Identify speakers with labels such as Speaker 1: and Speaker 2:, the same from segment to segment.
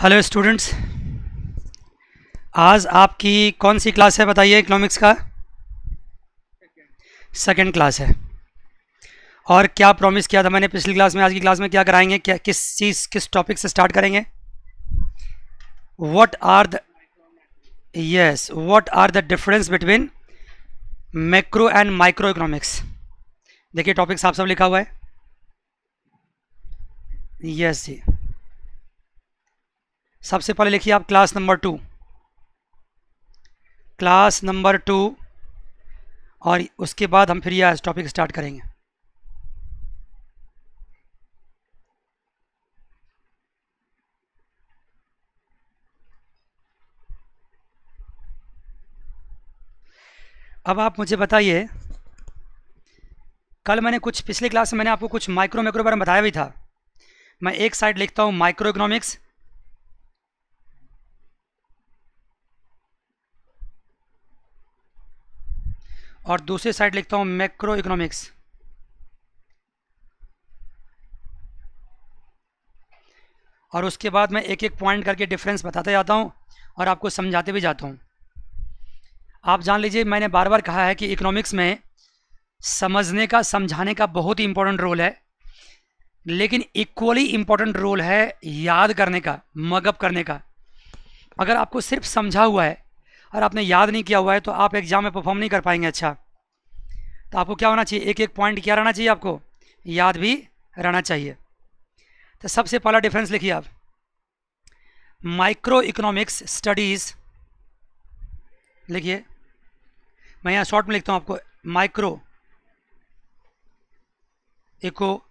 Speaker 1: Hello students, आज आपकी कौन सी क्लास है बताइए। इकोनॉमिक्स का सेकंड क्लास है। और क्या प्रॉमिस किया था मैंने पिछली क्लास में, आज की क्लास में क्या कराएंगे, क्या किस टॉपिक से स्टार्ट करेंगे? What are the what are the difference between macro and micro economics. देखिए टॉपिक साफ साफ लिखा हुआ है। यस जी, सबसे पहले लिखिए आप क्लास नंबर टू, और उसके बाद हम फिर यह टॉपिक स्टार्ट करेंगे। अब आप मुझे बताइए, कल मैंने कुछ पिछले क्लास में मैंने आपको कुछ माइक्रो बारे में बताया भी था। मैं एक साइड लिखता हूँ माइक्रो इकोनॉमिक्स, और दूसरी साइड लिखता हूँ मैक्रो इकोनॉमिक्स। और उसके बाद मैं एक एक पॉइंट करके डिफरेंस बताते जाता हूँ और आपको समझाते भी जाता हूँ। आप जान लीजिए, मैंने बार बार कहा है कि इकोनॉमिक्स में समझने का, समझाने का बहुत ही इंपॉर्टेंट रोल है, लेकिन इक्वली इंपॉर्टेंट रोल है याद करने का, मगअप करने का। अगर आपको सिर्फ समझा हुआ है और आपने याद नहीं किया हुआ है तो आप एग्जाम में परफॉर्म नहीं कर पाएंगे। अच्छा, तो आपको क्या होना चाहिए, एक एक पॉइंट क्या रहना चाहिए, आपको याद भी रहना चाहिए। तो सबसे पहला डिफरेंस लिखिए आप, माइक्रो इकोनॉमिक्स स्टडीज लिखिए। मैं यहाँ शॉर्ट में लिखता हूँ आपको, micro eco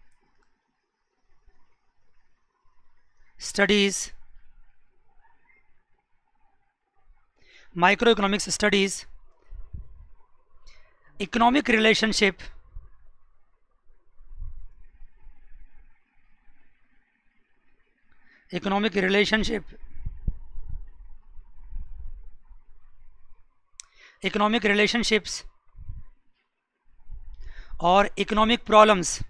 Speaker 1: studies, micro economics studies economic relationship economic relationships और economic problems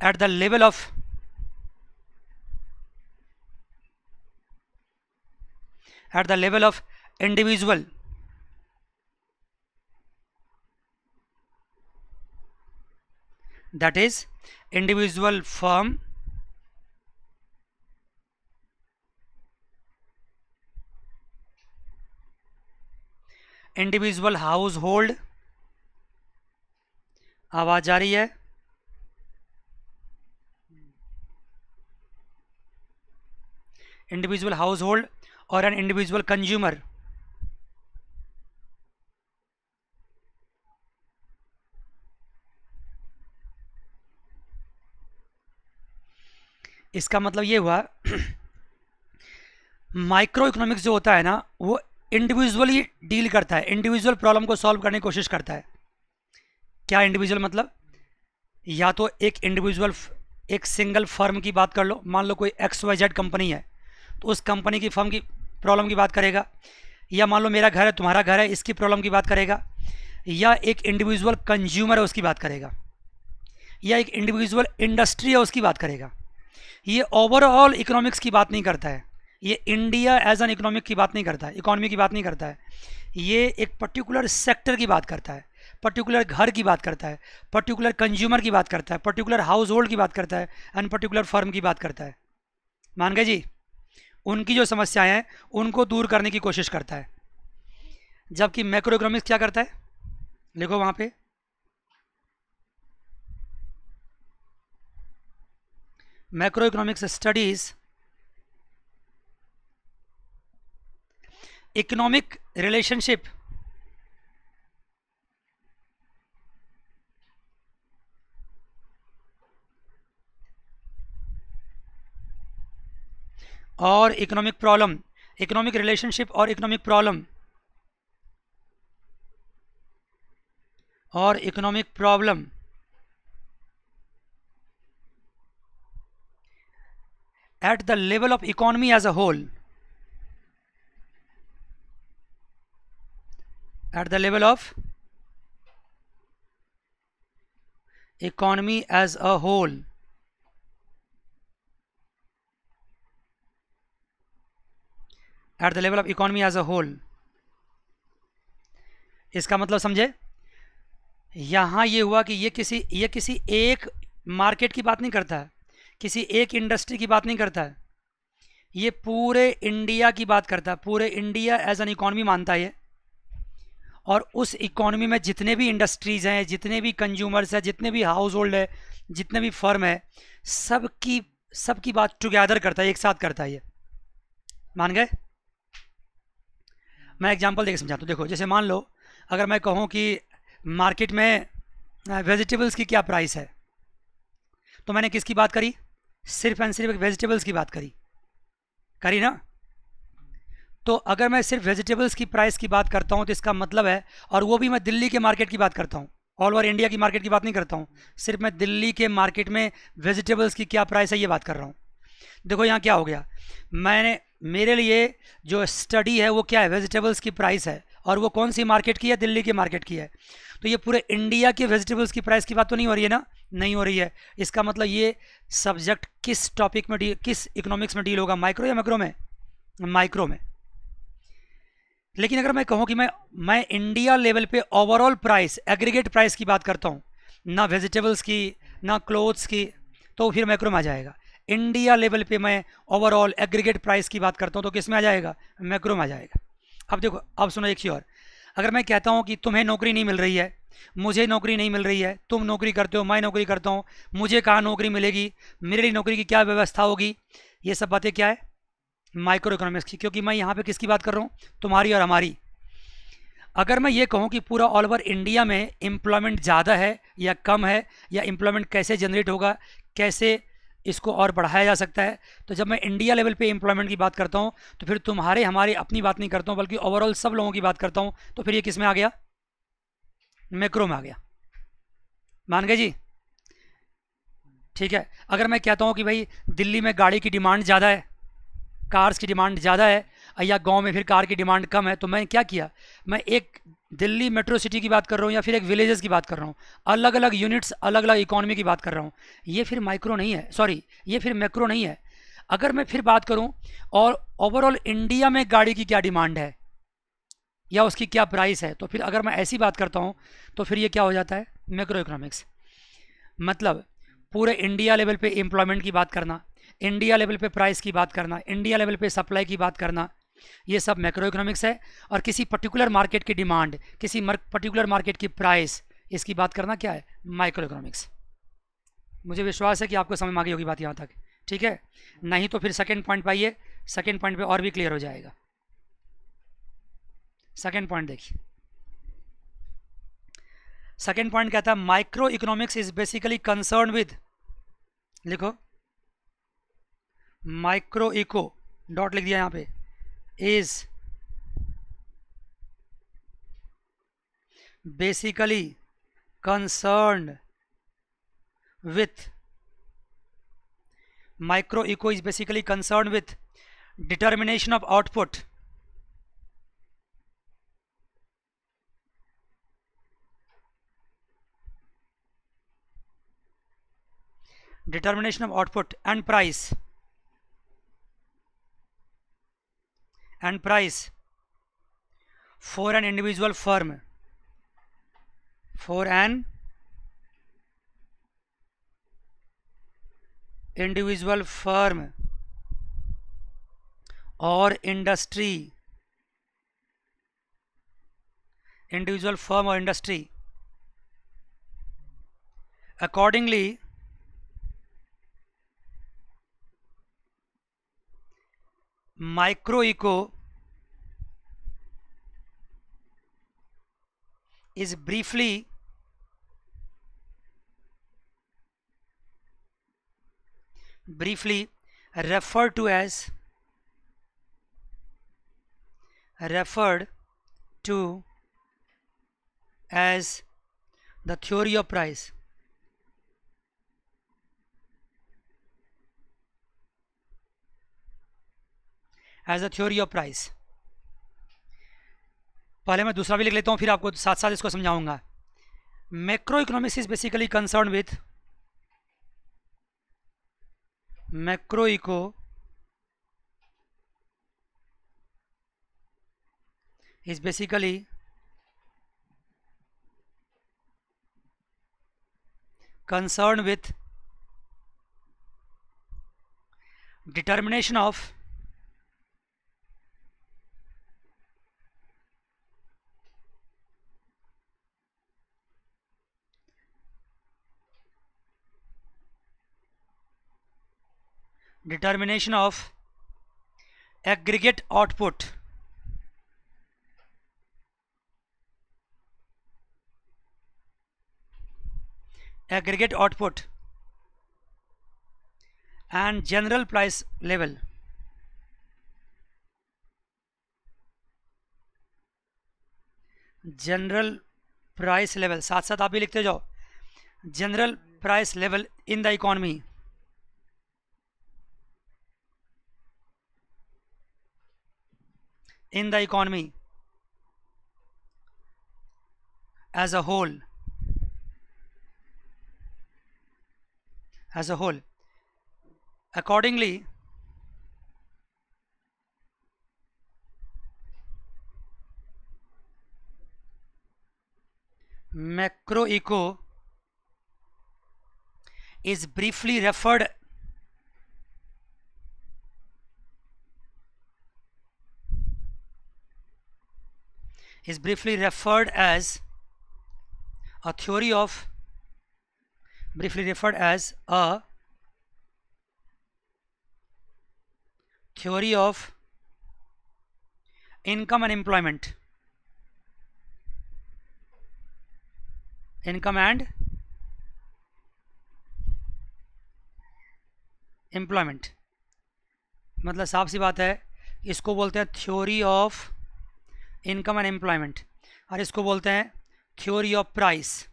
Speaker 1: at the level of individual that is individual firm, individual household, आवाज आ रही है, इंडिविजुअल हाउस होल्ड और एन इंडिविजुअल कंज्यूमर। इसका मतलब ये हुआ माइक्रो इकोनॉमिक्स जो होता है ना, वो इंडिविजुअली डील करता है, इंडिविजुअल प्रॉब्लम को सॉल्व करने की कोशिश करता है। क्या इंडिविजुअल मतलब, या तो एक इंडिविजुअल, एक सिंगल फर्म की बात कर लो, मान लो कोई XYZ कंपनी है, तो उस कंपनी की फर्म की प्रॉब्लम की बात करेगा, या मान लो मेरा घर है, तुम्हारा घर है, इसकी प्रॉब्लम की बात करेगा, या एक इंडिविजुअल कंज्यूमर है उसकी बात करेगा, या एक इंडिविजुअल इंडस्ट्री है उसकी बात करेगा। ये ओवरऑल इकोनॉमिक्स की बात नहीं करता है, ये इंडिया एज एन इकोनॉमिक की बात नहीं करता है, इकोनॉमी की बात नहीं करता है। ये एक पर्टिकुलर सेक्टर की बात करता है, पर्टिकुलर घर की बात करता है, पर्टिकुलर कंज्यूमर की बात करता है, पर्टिकुलर हाउस होल्ड की बात करता है, एंड पर्टिकुलर फर्म की बात करता है। मान गए जी, उनकी जो समस्याएं हैं उनको दूर करने की कोशिश करता है। जबकि मैक्रो इकोनॉमिक्स क्या करता है, लिखो वहां पे, macro economics studies economic relationship और इकोनॉमिक प्रॉब्लम, इकोनॉमिक रिलेशनशिप और economic problem at the level of economy as a whole, at the level of economy as a whole, at the level of economy as a whole. इसका मतलब समझे, यहां ये हुआ कि ये किसी एक मार्केट की बात नहीं करता है, किसी एक इंडस्ट्री की बात नहीं करता है, ये पूरे इंडिया की बात करता है, पूरे इंडिया एज एन इकोनॉमी मानता है ये। और उस इकोनॉमी में जितने भी इंडस्ट्रीज हैं, जितने भी कंज्यूमर्स हैं, जितने भी हाउस होल्ड है, जितने भी फर्म है, सबकी सबकी बात टुगेदर करता है, एक साथ करता है ये। मान गए? मैं एग्जांपल देके समझाता हूँ। देखो, जैसे मान लो अगर मैं कहूँ कि मार्केट में वेजिटेबल्स की क्या प्राइस है, तो मैंने किसकी बात करी? सिर्फ एंड सिर्फ वेजिटेबल्स की बात करी ना। तो अगर मैं सिर्फ वेजिटेबल्स की प्राइस की बात करता हूँ तो इसका मतलब है, और वो भी मैं दिल्ली के मार्केट की बात करता हूँ, ऑल ओवर इंडिया की मार्केट की बात नहीं करता हूँ, सिर्फ मैं दिल्ली के मार्केट में वेजिटेबल्स की क्या प्राइस है ये बात कर रहा हूँ। देखो यहाँ क्या हो गया, मेरे लिए जो स्टडी है वो क्या है? वेजिटेबल्स की प्राइस है, और वो कौन सी मार्केट की है? दिल्ली की मार्केट की है। तो ये पूरे इंडिया के वेजिटेबल्स की प्राइस की बात तो नहीं हो रही है ना? नहीं हो रही है। इसका मतलब ये सब्जेक्ट किस टॉपिक में किस इकोनॉमिक्स में डील होगा? माइक्रो या मैक्रो में? माइक्रो में। लेकिन अगर मैं कहूँ कि मैं इंडिया लेवल पे ओवरऑल प्राइस, एग्रीगेट प्राइस की बात करता हूँ, ना वेजिटेबल्स की ना क्लोथ्स की, तो फिर मैक्रो में आ जाएगा। इंडिया लेवल पे मैं ओवरऑल एग्रीगेट प्राइस की बात करता हूँ तो किस में आ जाएगा? मैक्रो में आ जाएगा। अब देखो, अब सुनो एक चीज़ और। अगर मैं कहता हूँ कि तुम्हें नौकरी नहीं मिल रही है, मुझे नौकरी नहीं मिल रही है, तुम नौकरी करते हो, मैं नौकरी करता हूँ, मुझे कहाँ नौकरी मिलेगी, मेरे लिए नौकरी की क्या व्यवस्था होगी, ये सब बातें क्या है? माइक्रो इकोनॉमिक्स की। क्योंकि मैं यहाँ पे किसकी बात कर रहा हूँ? तुम्हारी और हमारी। अगर मैं ये कहूँ कि पूरा ऑल ओवर इंडिया में एम्प्लॉयमेंट ज़्यादा है या कम है, या एम्प्लॉयमेंट कैसे जनरेट होगा, कैसे इसको और बढ़ाया जा सकता है, तो जब मैं इंडिया लेवल पे एम्प्लॉयमेंट की बात करता हूँ तो फिर तुम्हारे हमारे अपनी बात नहीं करता हूँ, बल्कि ओवरऑल सब लोगों की बात करता हूँ। तो फिर ये किस में आ गया? मैक्रो में आ गया। मान गए जी? ठीक है। अगर मैं कहता हूँ कि भाई दिल्ली में गाड़ी की डिमांड ज़्यादा है, कार्स की डिमांड ज़्यादा है, या गांव में फिर कार की डिमांड कम है, तो मैं क्या किया? मैं एक दिल्ली मेट्रो सिटी की बात कर रहा हूँ या फिर एक विलेजेस की बात कर रहा हूँ, अलग अलग यूनिट्स, अलग अलग इकोनॉमी की बात कर रहा हूँ। ये फिर माइक्रो नहीं है, सॉरी, ये फिर मैक्रो नहीं है। अगर मैं फिर बात करूँ और ओवरऑल इंडिया में गाड़ी की क्या डिमांड है या उसकी क्या प्राइस है, तो फिर अगर मैं ऐसी बात करता हूँ तो फिर ये क्या हो जाता है? Macro economics. मतलब पूरे इंडिया लेवल पे एम्प्लॉयमेंट की बात करना, इंडिया लेवल पे प्राइस की बात करना, इंडिया लेवल पे सप्लाई की बात करना, ये सब मैक्रो इकोनॉमिक्स है। और किसी पर्टिकुलर मार्केट की डिमांड, किसी पर्टिकुलर मार्केट की प्राइस, इसकी बात करना क्या है? Micro economics. मुझे विश्वास है कि आपको समझ में आ गई होगी बात यहाँ तक। ठीक है, नहीं तो फिर सेकंड पॉइंट पाइए, सेकंड पॉइंट पे और भी क्लियर हो जाएगा। सेकंड पॉइंट देखिए, सेकंड पॉइंट कहता है micro economics is basically concern with, लिखो माइक्रो इको, डॉट लिख दिया यहाँ पे, is basically concerned with, micro eco is basically concerned with determination of output, determination of output and price for an individual firm, for an individual firm or industry, individual firm or industry. Accordingly, micro eco is briefly referred to as the theory of price. As the theory of price. पहले मैं दूसरा भी लिख लेता हूँ, फिर आपको साथ साथ इसको समझाऊंगा। Macroeconomics is basically concerned with macroeco is basically concerned with determination of aggregate output and general price level. General price level, साथ साथ आप भी लिखते जाओ, general price level in the economy, in the economy as a whole, accordingly macroeco is briefly referred as a theory of income and employment, मतलब साफ सी बात है, इसको बोलते हैं theory of income and employment और इसको बोलते हैं थ्योरी ऑफ प्राइस।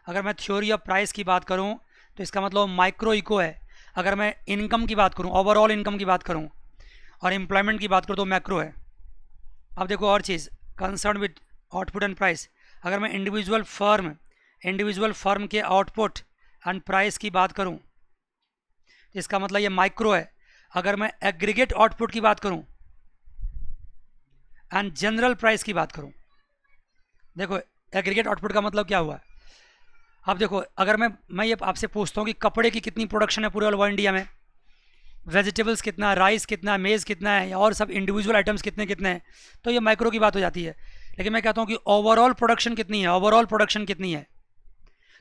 Speaker 1: अगर मैं थ्योरी ऑफ प्राइस की बात करूं तो इसका मतलब माइक्रो इको है। अगर मैं इनकम की बात करूं, ओवरऑल इनकम की बात करूं और एम्प्लॉयमेंट की बात करूं तो मैक्रो है। अब देखो और चीज़, concern with output and price. अगर मैं इंडिविजुअल फर्म के आउटपुट एंड प्राइस की बात करूं तो इसका मतलब ये माइक्रो है। अगर मैं एग्रीगेट आउटपुट की बात करूं एंड जनरल प्राइस की बात करूं, देखो एग्रीगेट आउटपुट का मतलब क्या हुआ। अब देखो अगर मैं ये आपसे पूछता हूँ कि कपड़े की कितनी प्रोडक्शन है पूरे ऑल इंडिया में, वेजिटेबल्स कितना, राइस कितना, मेज़ कितना है और सब इंडिविजुअल आइटम्स कितने कितने हैं, तो ये माइक्रो की बात हो जाती है। लेकिन मैं कहता हूँ कि ओवरऑल प्रोडक्शन कितनी है,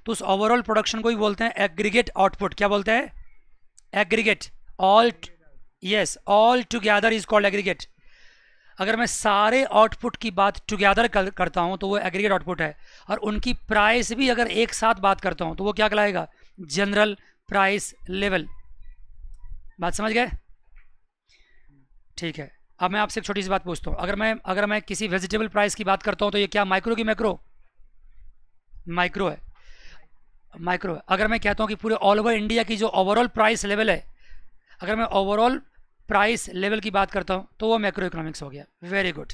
Speaker 1: तो उस ओवरऑल प्रोडक्शन को ही बोलते हैं एग्रीगेट आउटपुट। क्या बोलते हैं? Aggregate. All together is called aggregate. अगर मैं सारे आउटपुट की बात टुगेदर करता हूं तो वो एग्रीगेट आउटपुट है, और उनकी प्राइस भी अगर एक साथ बात करता हूं तो वो क्या कहलाएगा? General price level. बात समझ गए? ठीक है। अब मैं आपसे एक छोटी सी बात पूछता हूं, अगर मैं किसी वेजिटेबल प्राइस की बात करता हूं तो ये क्या माइक्रो की मैक्रो? माइक्रो है। अगर मैं कहता हूं कि पूरे ऑल ओवर इंडिया की जो ओवरऑल प्राइस लेवल है, अगर मैं ओवरऑल प्राइस लेवल की बात करता हूं तो वो मैक्रो इकोनॉमिक्स हो गया। Very good.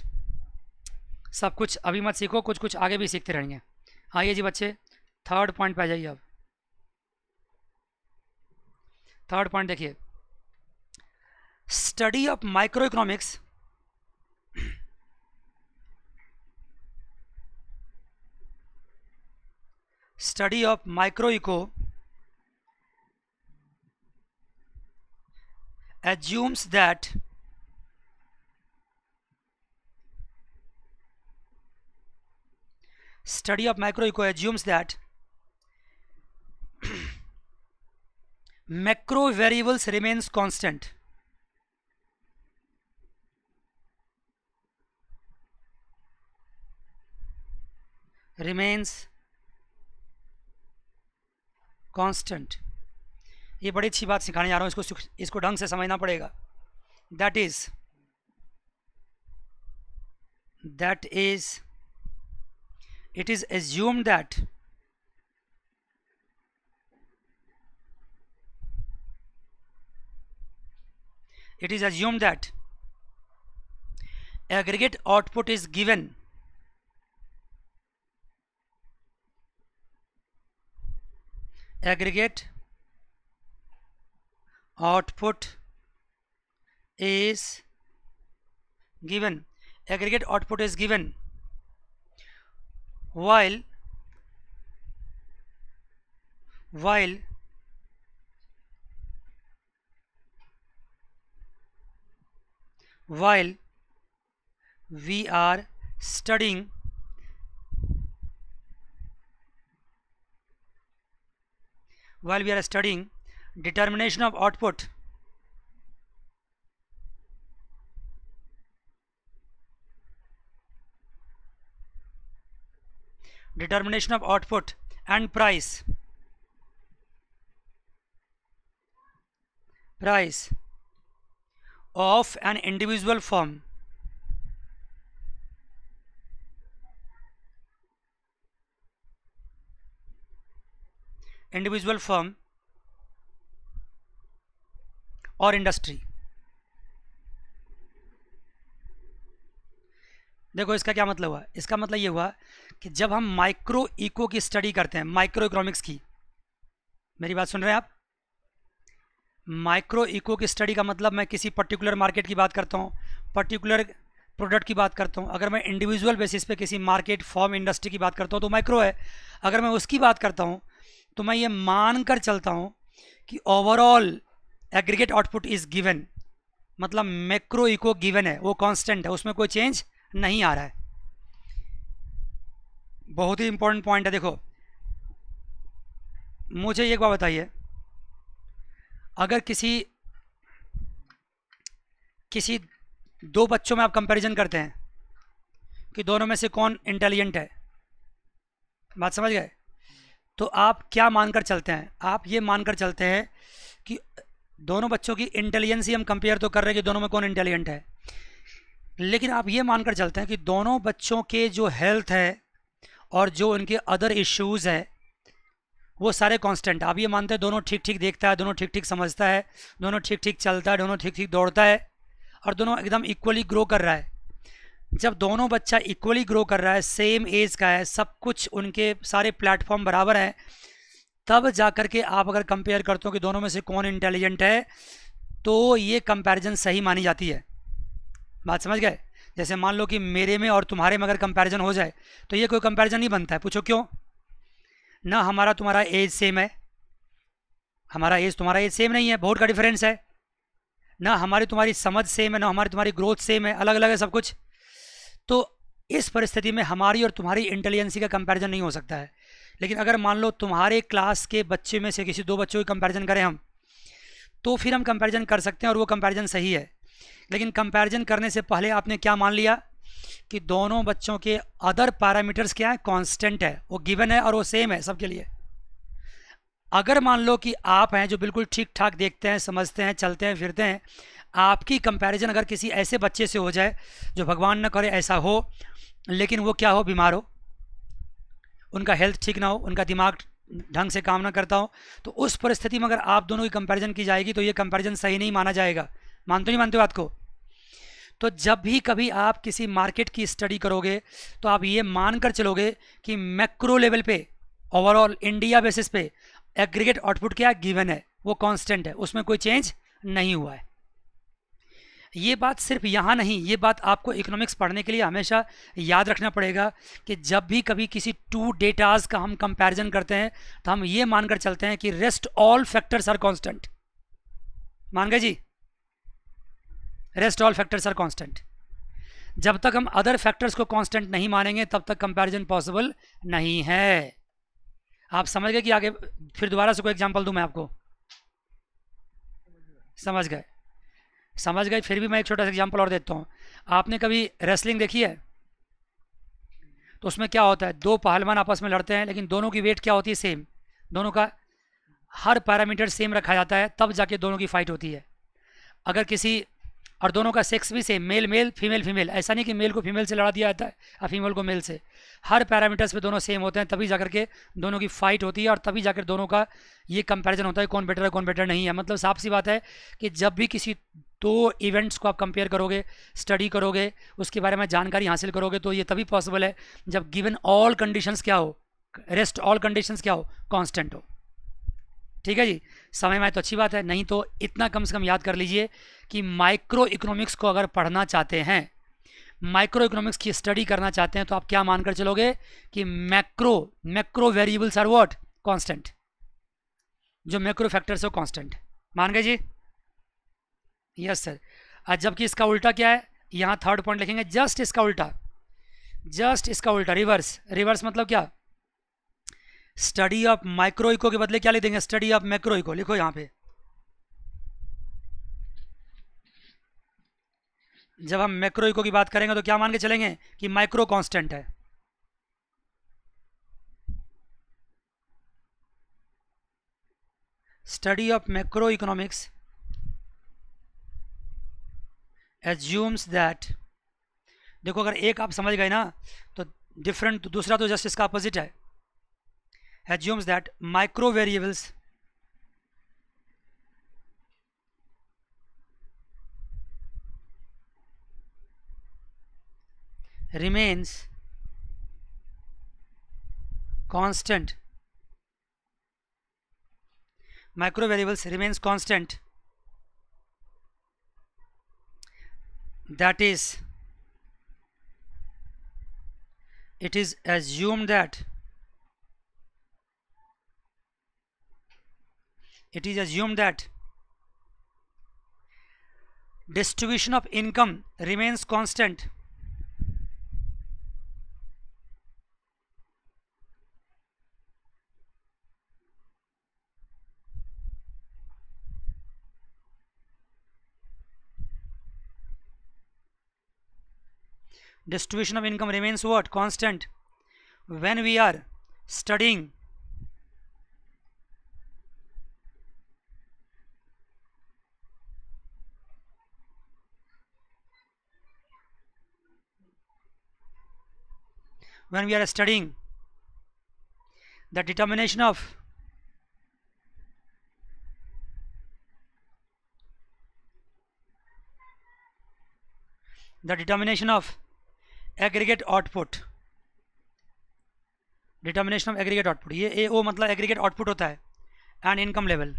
Speaker 1: सब कुछ अभी मत सीखो, कुछ कुछ आगे भी सीखते रहेंगे। आइए जी बच्चे, थर्ड पॉइंट पे आ जाइए। अब थर्ड पॉइंट देखिए, study of micro economics assumes that macro variables remains constant. ये बड़ी अच्छी बात सिखाने जा रहा हूँ, इसको ढंग से समझना पड़ेगा। That is it is assumed that aggregate output is given aggregate output is given, aggregate output is given while we are studying determination of output and price of an individual firm और industry. देखो इसका क्या मतलब हुआ, इसका मतलब ये हुआ कि जब हम माइक्रो इको की स्टडी करते हैं, माइक्रो इकोनॉमिक्स की, मेरी बात सुन रहे हैं आप? माइक्रो इको की स्टडी का मतलब मैं किसी पर्टिकुलर मार्केट की बात करता हूँ, पर्टिकुलर प्रोडक्ट की बात करता हूँ। अगर मैं इंडिविजुअल बेसिस पे किसी मार्केट, फॉर्म, इंडस्ट्री की बात करता हूँ तो माइक्रो है। अगर मैं उसकी बात करता हूँ तो मैं ये मान कर चलता हूँ कि overall aggregate output is given, मतलब मैक्रो इको गिवन है, वो कांस्टेंट है, उसमें कोई चेंज नहीं आ रहा है। बहुत ही इंपॉर्टेंट पॉइंट है। देखो मुझे एक बात बताइए, अगर किसी दो बच्चों में आप कंपैरिजन करते हैं कि दोनों में से कौन इंटेलिजेंट है, बात समझ गए? तो आप क्या मानकर चलते हैं? आप ये मानकर चलते हैं कि दोनों बच्चों की इंटेलिजेंस ही हम कंपेयर तो कर रहे हैं कि दोनों में कौन इंटेलिजेंट है, लेकिन आप ये मानकर चलते हैं कि दोनों बच्चों के जो हेल्थ है और जो उनके अदर इश्यूज़ है वो सारे कांस्टेंट। आप ये मानते हैं दोनों ठीक ठीक देखता है, दोनों ठीक ठीक समझता है, दोनों ठीक ठीक चलता है, दोनों ठीक ठीक दौड़ता है और दोनों एकदम इक्वली ग्रो कर रहा है। जब दोनों बच्चा इक्वली ग्रो कर रहा है, सेम एज का है, सब कुछ उनके सारे प्लेटफॉर्म बराबर हैं, तब जा कर के आप अगर कंपेयर करते हो कि दोनों में से कौन इंटेलिजेंट है, तो ये कंपैरिजन सही मानी जाती है। बात समझ गए? जैसे मान लो कि मेरे में और तुम्हारे में अगर कंपैरिजन हो जाए तो ये कोई कंपैरिजन नहीं बनता है। पूछो क्यों? ना हमारा तुम्हारा एज सेम है, हमारा एज तुम्हारा एज सेम नहीं है, बहुत का डिफरेंस है। ना हमारी तुम्हारी समझ सेम है, ना हमारी तुम्हारी ग्रोथ सेम है, अलग अलग है सब कुछ। तो इस परिस्थिति में हमारी और तुम्हारी इंटेलिजेंसी का कंपैरिजन नहीं हो सकता है। लेकिन अगर मान लो तुम्हारे क्लास के बच्चे में से किसी दो बच्चों की कंपैरिजन करें हम, तो फिर हम कंपैरिजन कर सकते हैं और वो कंपैरिजन सही है। लेकिन कंपैरिजन करने से पहले आपने क्या मान लिया कि दोनों बच्चों के अदर पैरामीटर्स क्या है, कांस्टेंट है, वो गिवन है और वो सेम है सबके लिए। अगर मान लो कि आप हैं जो बिल्कुल ठीक ठाक देखते हैं, समझते हैं, चलते हैं, फिरते हैं, आपकी कंपैरिजन अगर किसी ऐसे बच्चे से हो जाए जो भगवान न करे ऐसा हो, लेकिन वो क्या हो, बीमार हो, उनका हेल्थ ठीक ना हो, उनका दिमाग ढंग से काम ना करता हो, तो उस परिस्थिति में अगर आप दोनों की कंपैरिजन की जाएगी तो ये कंपैरिजन सही नहीं माना जाएगा। मानते नहीं मानते बात को? तो जब भी कभी आप किसी मार्केट की स्टडी करोगे तो आप ये मानकर चलोगे कि मैक्रो लेवल पे, ओवरऑल इंडिया बेसिस पे एग्रीगेट आउटपुट क्या गिवन है, वो कांस्टेंट है, उसमें कोई चेंज नहीं हुआ है। ये बात सिर्फ यहाँ नहीं, ये बात आपको इकोनॉमिक्स पढ़ने के लिए हमेशा याद रखना पड़ेगा कि जब भी कभी किसी टू डेटाज का हम कंपैरिजन करते हैं तो हम ये मानकर चलते हैं कि rest all factors are constant. मान गए जी? Rest all factors are constant. जब तक हम अदर फैक्टर्स को कांस्टेंट नहीं मानेंगे तब तक कंपैरिजन पॉसिबल नहीं है। आप समझ गए कि आगे फिर दोबारा से कोई एग्जांपल दूं मैं आपको? समझ गए? समझ गए? फिर भी मैं एक छोटा सा एग्जांपल और देता हूं। आपने कभी रेसलिंग देखी है? तो उसमें क्या होता है, दो पहलवान आपस में लड़ते हैं लेकिन दोनों की वेट क्या होती है, सेम, दोनों का हर पैरामीटर सेम रखा जाता है, तब जाके दोनों की फाइट होती है। अगर किसी, और दोनों का सेक्स भी same, male male, female female, ऐसा नहीं कि मेल को फीमेल से लड़ा दिया जाता है और फीमेल को मेल से, हर पैरामीटर्स पे दोनों सेम होते हैं, तभी जाकर के दोनों की फाइट होती है और तभी जाकर दोनों का ये कंपैरिजन होता है कौन बेटर है कौन बेटर नहीं है। मतलब साफ सी बात है कि जब भी किसी दो इवेंट्स को आप कंपेयर करोगे, स्टडी करोगे, उसके बारे में जानकारी हासिल करोगे, तो ये तभी पॉसिबल है जब गिवन ऑल कंडीशंस क्या हो, रेस्ट ऑल कंडीशंस क्या हो, कांस्टेंट हो। ठीक है जी, समय में तो अच्छी बात है, नहीं तो इतना कम से कम याद कर लीजिए कि माइक्रो इकोनॉमिक्स को अगर पढ़ना चाहते हैं, माइक्रो इकोनॉमिक्स की स्टडी करना चाहते हैं, तो आप क्या मानकर चलोगे कि macro variables are what, constant, जो मैक्रो फैक्टर्स है वो कांस्टेंट, मान गए जी? Yes sir. जबकि इसका उल्टा क्या है, यहाँ थर्ड पॉइंट लिखेंगे जस्ट इसका उल्टा, रिवर्स। रिवर्स मतलब क्या, स्टडी ऑफ माइक्रो इको के बदले क्या लिख देंगे, स्टडी ऑफ मैक्रो इको, लिखो यहाँ पे। जब हम मैक्रो इको की बात करेंगे तो क्या मान के चलेंगे कि माइक्रो कांस्टेंट है। Study of macro economics assumes that, देखो अगर एक आप समझ गए ना तो डिफरेंट, तो दूसरा तो जस्ट इसका अपोजिट है। Assumes that micro variables remains constant, micro variables remains constant, that is it is assumed that distribution of income remains constant, distribution of income remains what, constant, when we are studying the determination of aggregate output, determination of aggregate output, ये AO मतलब aggregate output होता है, and income level,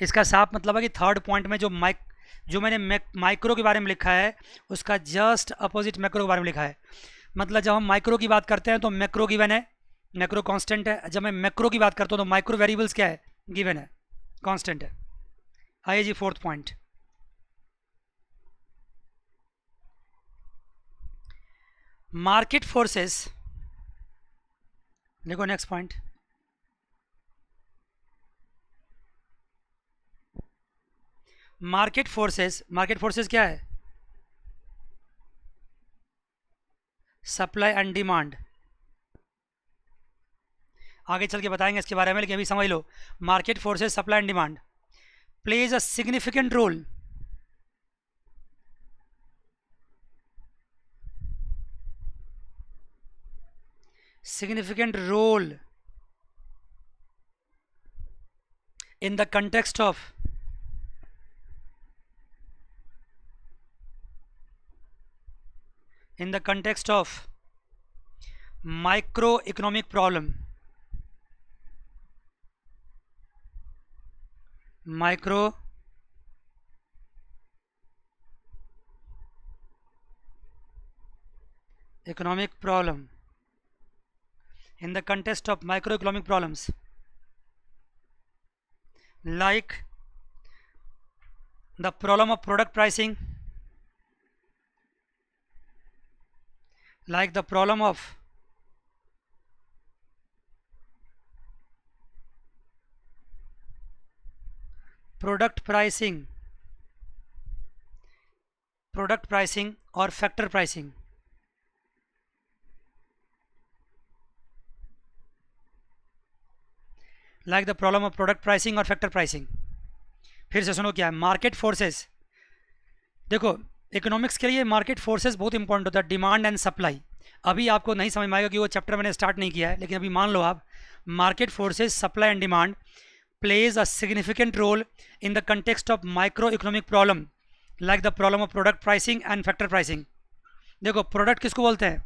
Speaker 1: इसका साफ मतलब है कि third point में जो मैंने माइक्रो के बारे में लिखा है उसका जस्ट अपोजिट मैक्रो के बारे में लिखा है। मतलब जब हम माइक्रो की बात करते हैं तो मैक्रो गिवन है, मैक्रो कांस्टेंट है। जब मैं मैक्रो की बात करता हूँ तो माइक्रो वेरिएबल्स क्या है, गिवन है, कांस्टेंट है। आइए जी फोर्थ पॉइंट, मार्केट फोर्सेस, देखो नेक्स्ट पॉइंट, मार्केट फोर्सेस क्या है, सप्लाई एंड डिमांड। आगे चल के बताएंगे इसके बारे में, लेकिन अभी समझ लो, market forces, supply and demand plays a significant role in the context of microeconomic problem, in the context of microeconomic problems like the problem of product pricing, product pricing or factor pricing, like the problem of product pricing और factor pricing. फिर से सुनो क्या है, market forces, देखो economics के लिए market forces बहुत इंपॉर्टेंट होता है, डिमांड एंड सप्लाई। अभी आपको नहीं समझ में आएगा कि वो चैप्टर मैंने स्टार्ट नहीं किया है, लेकिन अभी मान लो आप, market forces, supply and demand plays a significant role in the context of microeconomic problem like the problem of product pricing and factor pricing. देखो प्रोडक्ट किसको बोलते हैं?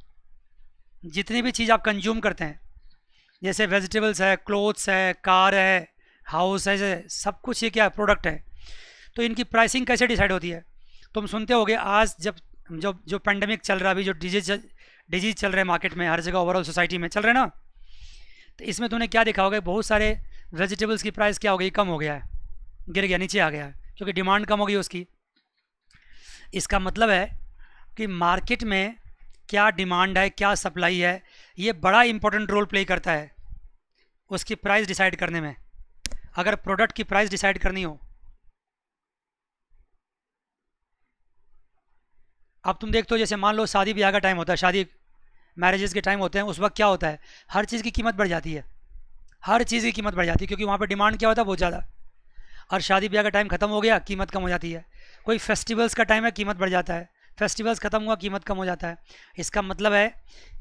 Speaker 1: जितनी भी चीज़ आप कंज्यूम करते हैं, जैसे वेजिटेबल्स है, क्लोथ्स है, कार है, हाउस है, सब कुछ ये क्या है? प्रोडक्ट है। तो इनकी प्राइसिंग कैसे डिसाइड होती है? तुम सुनते होगे आज जब जो जो पेंडेमिक चल रहा है, अभी जो डिजीज चल रहे हैं मार्केट में, हर जगह ओवरऑल सोसाइटी में चल रहे हैं ना, तो इसमें तुमने क्या देखा होगा? बहुत सारे वेजिटेबल्स की प्राइस क्या हो गई? कम हो गया है, गिर गया, नीचे आ गया है, क्योंकि डिमांड कम हो गई उसकी। इसका मतलब है कि मार्केट में क्या डिमांड है, क्या सप्लाई है, ये बड़ा इंपॉर्टेंट रोल प्ले करता है उसकी प्राइस डिसाइड करने में। अगर प्रोडक्ट की प्राइस डिसाइड करनी हो, अब तुम देखते हो जैसे मान लो शादी ब्याह का टाइम होता है, शादी मैरिजेस के टाइम होते हैं, उस वक्त क्या होता है? हर चीज़ की कीमत बढ़ जाती है, हर चीज़ की कीमत बढ़ जाती है, क्योंकि वहाँ पर डिमांड क्या होता है? बहुत ज़्यादा। और शादी ब्याह का टाइम खत्म हो गया, कीमत कम हो जाती है। कोई फेस्टिवल्स का टाइम है, कीमत बढ़ जाता है। फेस्टिवल्स खत्म हुआ, कीमत कम हो जाता है। इसका मतलब है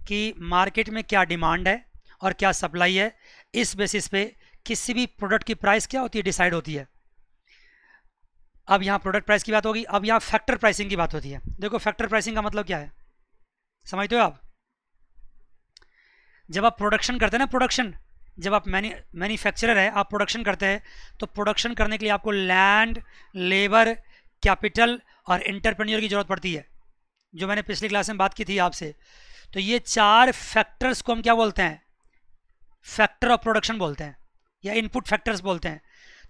Speaker 1: कि मार्केट में क्या डिमांड है और क्या सप्लाई है, इस बेसिस पे किसी भी प्रोडक्ट की प्राइस क्या होती है? डिसाइड होती है। अब यहाँ प्रोडक्ट प्राइस की बात होगी, अब यहाँ फैक्टर प्राइसिंग की बात होती है। देखो फैक्टर प्राइसिंग का मतलब क्या है, समझते हो आप? जब आप प्रोडक्शन करते हैं ना, प्रोडक्शन, जब आप मैन्युफैक्चरर है, आप प्रोडक्शन करते हैं, तो प्रोडक्शन करने के लिए आपको लैंड, लेबर, कैपिटल और एंटरप्रेन्योर की ज़रूरत पड़ती है, जो मैंने पिछली क्लास में बात की थी आपसे। तो ये चार फैक्टर्स को हम क्या बोलते हैं? फैक्टर ऑफ प्रोडक्शन बोलते हैं, या इनपुट फैक्टर्स बोलते हैं।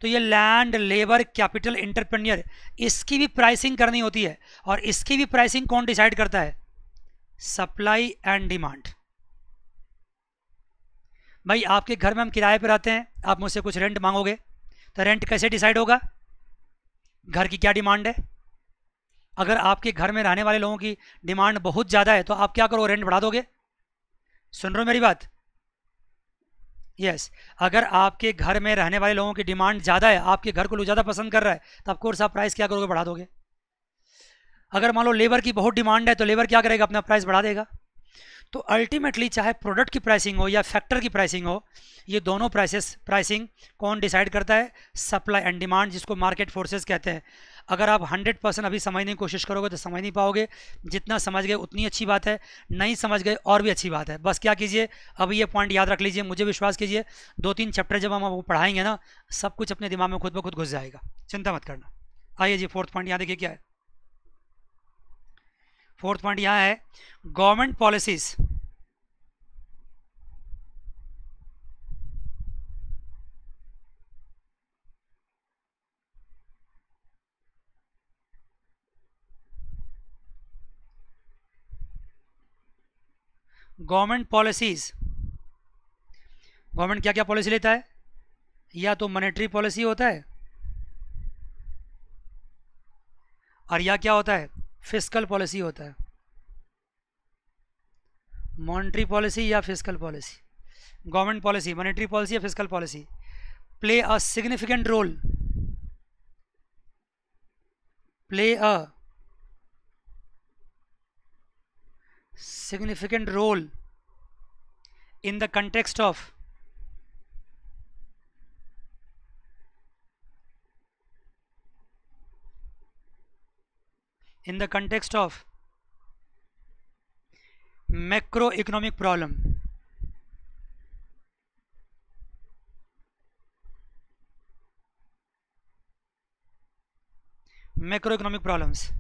Speaker 1: तो ये लैंड, लेबर, कैपिटल, एंटरप्रेन्योर, इसकी भी प्राइसिंग करनी होती है। और इसकी भी प्राइसिंग कौन डिसाइड करता है? Supply and demand. भाई आपके घर में हम किराए पर रहते हैं, आप मुझसे कुछ रेंट मांगोगे, तो रेंट कैसे डिसाइड होगा? घर की क्या डिमांड है। अगर आपके घर में रहने वाले लोगों की डिमांड बहुत ज़्यादा है, तो आप क्या करो? रेंट बढ़ा दोगे। सुन रहे हो मेरी बात? यस। अगर आपके घर में रहने वाले लोगों की डिमांड ज़्यादा है, आपके घर को लोग ज़्यादा पसंद कर रहा है, तो ऑफकोर्स आप प्राइस क्या करोगे? बढ़ा दोगे। अगर मान लो लेबर की बहुत डिमांड है, तो लेबर क्या करेगा? अपना प्राइस बढ़ा देगा। तो अल्टीमेटली चाहे प्रोडक्ट की प्राइसिंग हो या फैक्टर की प्राइसिंग हो, ये दोनों प्राइसिंग कौन डिसाइड करता है? सप्लाई एंड डिमांड, जिसको मार्केट फोर्सेस कहते हैं। अगर आप 100% अभी समझने की कोशिश करोगे तो समझ नहीं पाओगे। जितना समझ गए उतनी अच्छी बात है, नहीं समझ गए और भी अच्छी बात है। बस क्या कीजिए, अब ये पॉइंट याद रख लीजिए, मुझे विश्वास कीजिए, 2-3 चैप्टर जब हम वो पढ़ाएंगे ना, सब कुछ अपने दिमाग में खुद ब खुद घुस जाएगा, चिंता मत करना। आइए जी, फोर्थ पॉइंट यहाँ देखिए क्या है। फोर्थ पॉइंट यहाँ है, गवर्नमेंट पॉलिसीज गवर्नमेंट क्या क्या पॉलिसी लेता है? या तो मॉनेटरी पॉलिसी होता है, और या क्या होता है? फिस्कल पॉलिसी होता है। मॉनेटरी पॉलिसी या fiscal policy, government policy, monetary policy या fiscal policy play a significant role, play a significant role in the context of macroeconomic problem. Macroeconomic problems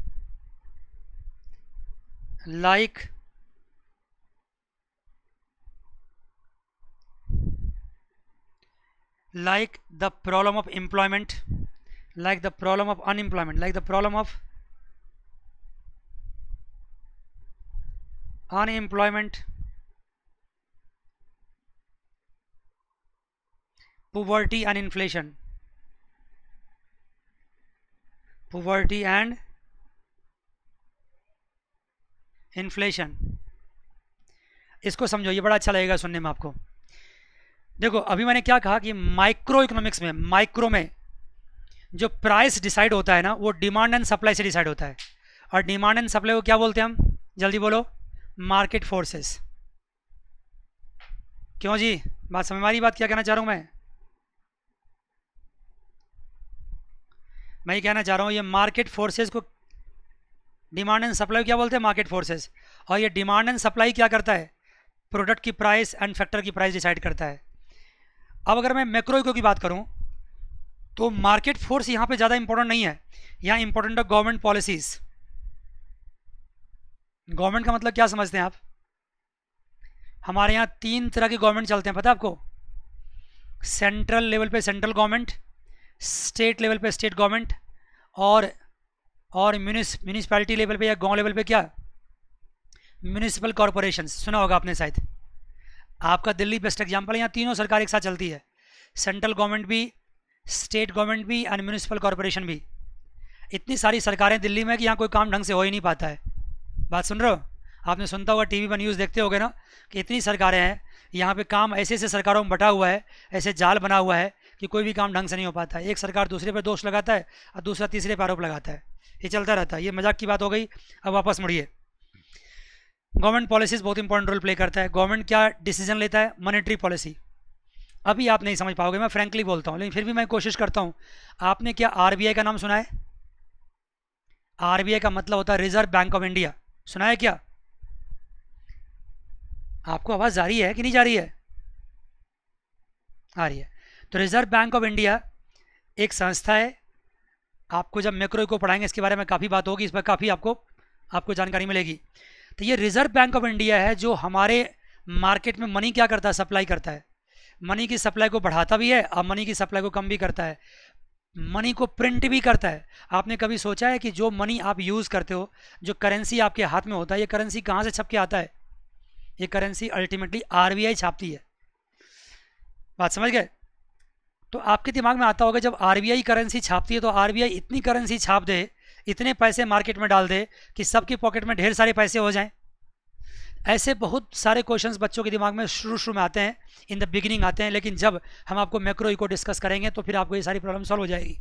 Speaker 1: like the problem of employment, like the problem of unemployment, like the problem of unemployment, poverty and inflation, poverty and inflation. इसको समझो, ये बड़ा अच्छा लगेगा सुनने में आपको। देखो अभी मैंने क्या कहा कि माइक्रो इकोनॉमिक्स में, माइक्रो में जो प्राइस डिसाइड होता है ना, वो डिमांड एंड सप्लाई से डिसाइड होता है। और डिमांड एंड सप्लाई को क्या बोलते हैं हम? जल्दी बोलो। Market forces. क्यों जी, बात समझ में आ रही? बात क्या कहना चाह रहा हूं मैं ये कहना चाह रहा हूं, ये मार्केट फोर्सेस को डिमांड एंड सप्लाई क्या बोलते हैं? Market forces. और ये डिमांड एंड सप्लाई क्या करता है? प्रोडक्ट की प्राइस एंड फैक्टर की प्राइस डिसाइड करता है। अब अगर मैं मैक्रो इको की बात करूं तो मार्केट फोर्स यहां पे ज़्यादा इंपॉर्टेंट नहीं है, यहां इंपॉर्टेंट है गवर्नमेंट पॉलिसीज। गवर्नमेंट का मतलब क्या समझते हैं आप? हमारे यहाँ 3 तरह के गवर्नमेंट चलते हैं, पता है आपको? सेंट्रल लेवल पे सेंट्रल गवर्नमेंट, स्टेट लेवल पे स्टेट गवर्नमेंट, और म्यूनिसिपैलिटी लेवल पे या गांव लेवल पे क्या? Municipal corporation. सुना होगा आपने शायद। आपका दिल्ली बेस्ट एग्जाम्पल है। यहाँ तीनों सरकार एक साथ चलती है, सेंट्रल गवर्नमेंट भी, स्टेट गवर्नमेंट भी एंड म्यूनिसिपल कॉरपोरेशन भी। इतनी सारी सरकारें दिल्ली में कि यहाँ कोई काम ढंग से हो ही नहीं पाता है। बात सुन रहे हो? आपने सुनता होगा, टीवी पर न्यूज़ देखते होगे ना, कि इतनी सरकारें हैं यहाँ पे, काम ऐसे ऐसे सरकारों में बटा हुआ है, ऐसे जाल बना हुआ है कि कोई भी काम ढंग से नहीं हो पाता है। एक सरकार दूसरे पर दोष लगाता है और दूसरा तीसरे पर आरोप लगाता है, ये चलता रहता है। ये मजाक की बात हो गई, अब वापस मुड़िए। गवर्नमेंट पॉलिसीज बहुत इंपॉर्टेंट रोल प्ले करता है। गवर्नमेंट क्या डिसीजन लेता है? Monetary policy. अभी आप नहीं समझ पाओगे, मैं फ्रैंकली बोलता हूँ, लेकिन फिर भी मैं कोशिश करता हूँ। आपने क्या आरबीआई का नाम सुना है? आरबीआई का मतलब होता है रिजर्व बैंक ऑफ इंडिया। सुना है क्या? आपको आवाज़ जा रही है कि नहीं जा रही है? आ रही है। तो रिजर्व बैंक ऑफ इंडिया एक संस्था है। आपको जब मैक्रो इको पढ़ाएंगे इसके बारे में काफ़ी बात होगी, इस पर काफ़ी आपको जानकारी मिलेगी। तो ये रिजर्व बैंक ऑफ इंडिया है जो हमारे मार्केट में मनी क्या करता है? सप्लाई करता है। मनी की सप्लाई को बढ़ाता भी है और मनी की सप्लाई को कम भी करता है। मनी को प्रिंट भी करता है। आपने कभी सोचा है कि जो मनी आप यूज़ करते हो, जो करेंसी आपके हाथ में होता है, ये करेंसी कहाँ से छप के आता है? ये करेंसी अल्टीमेटली आरबीआई छापती है। बात समझ गए? तो आपके दिमाग में आता होगा, जब आरबीआई करेंसी छापती है तो आरबीआई इतनी करेंसी छाप दे, इतने पैसे मार्केट में डाल दे कि सबकी पॉकेट में ढेर सारे पैसे हो जाएं। ऐसे बहुत सारे क्वेश्चंस बच्चों के दिमाग में शुरू में आते हैं, इन द बिगिनिंग आते हैं, लेकिन जब हम आपको मैक्रो इको डिस्कस करेंगे तो फिर आपको ये सारी प्रॉब्लम सॉल्व हो जाएगी।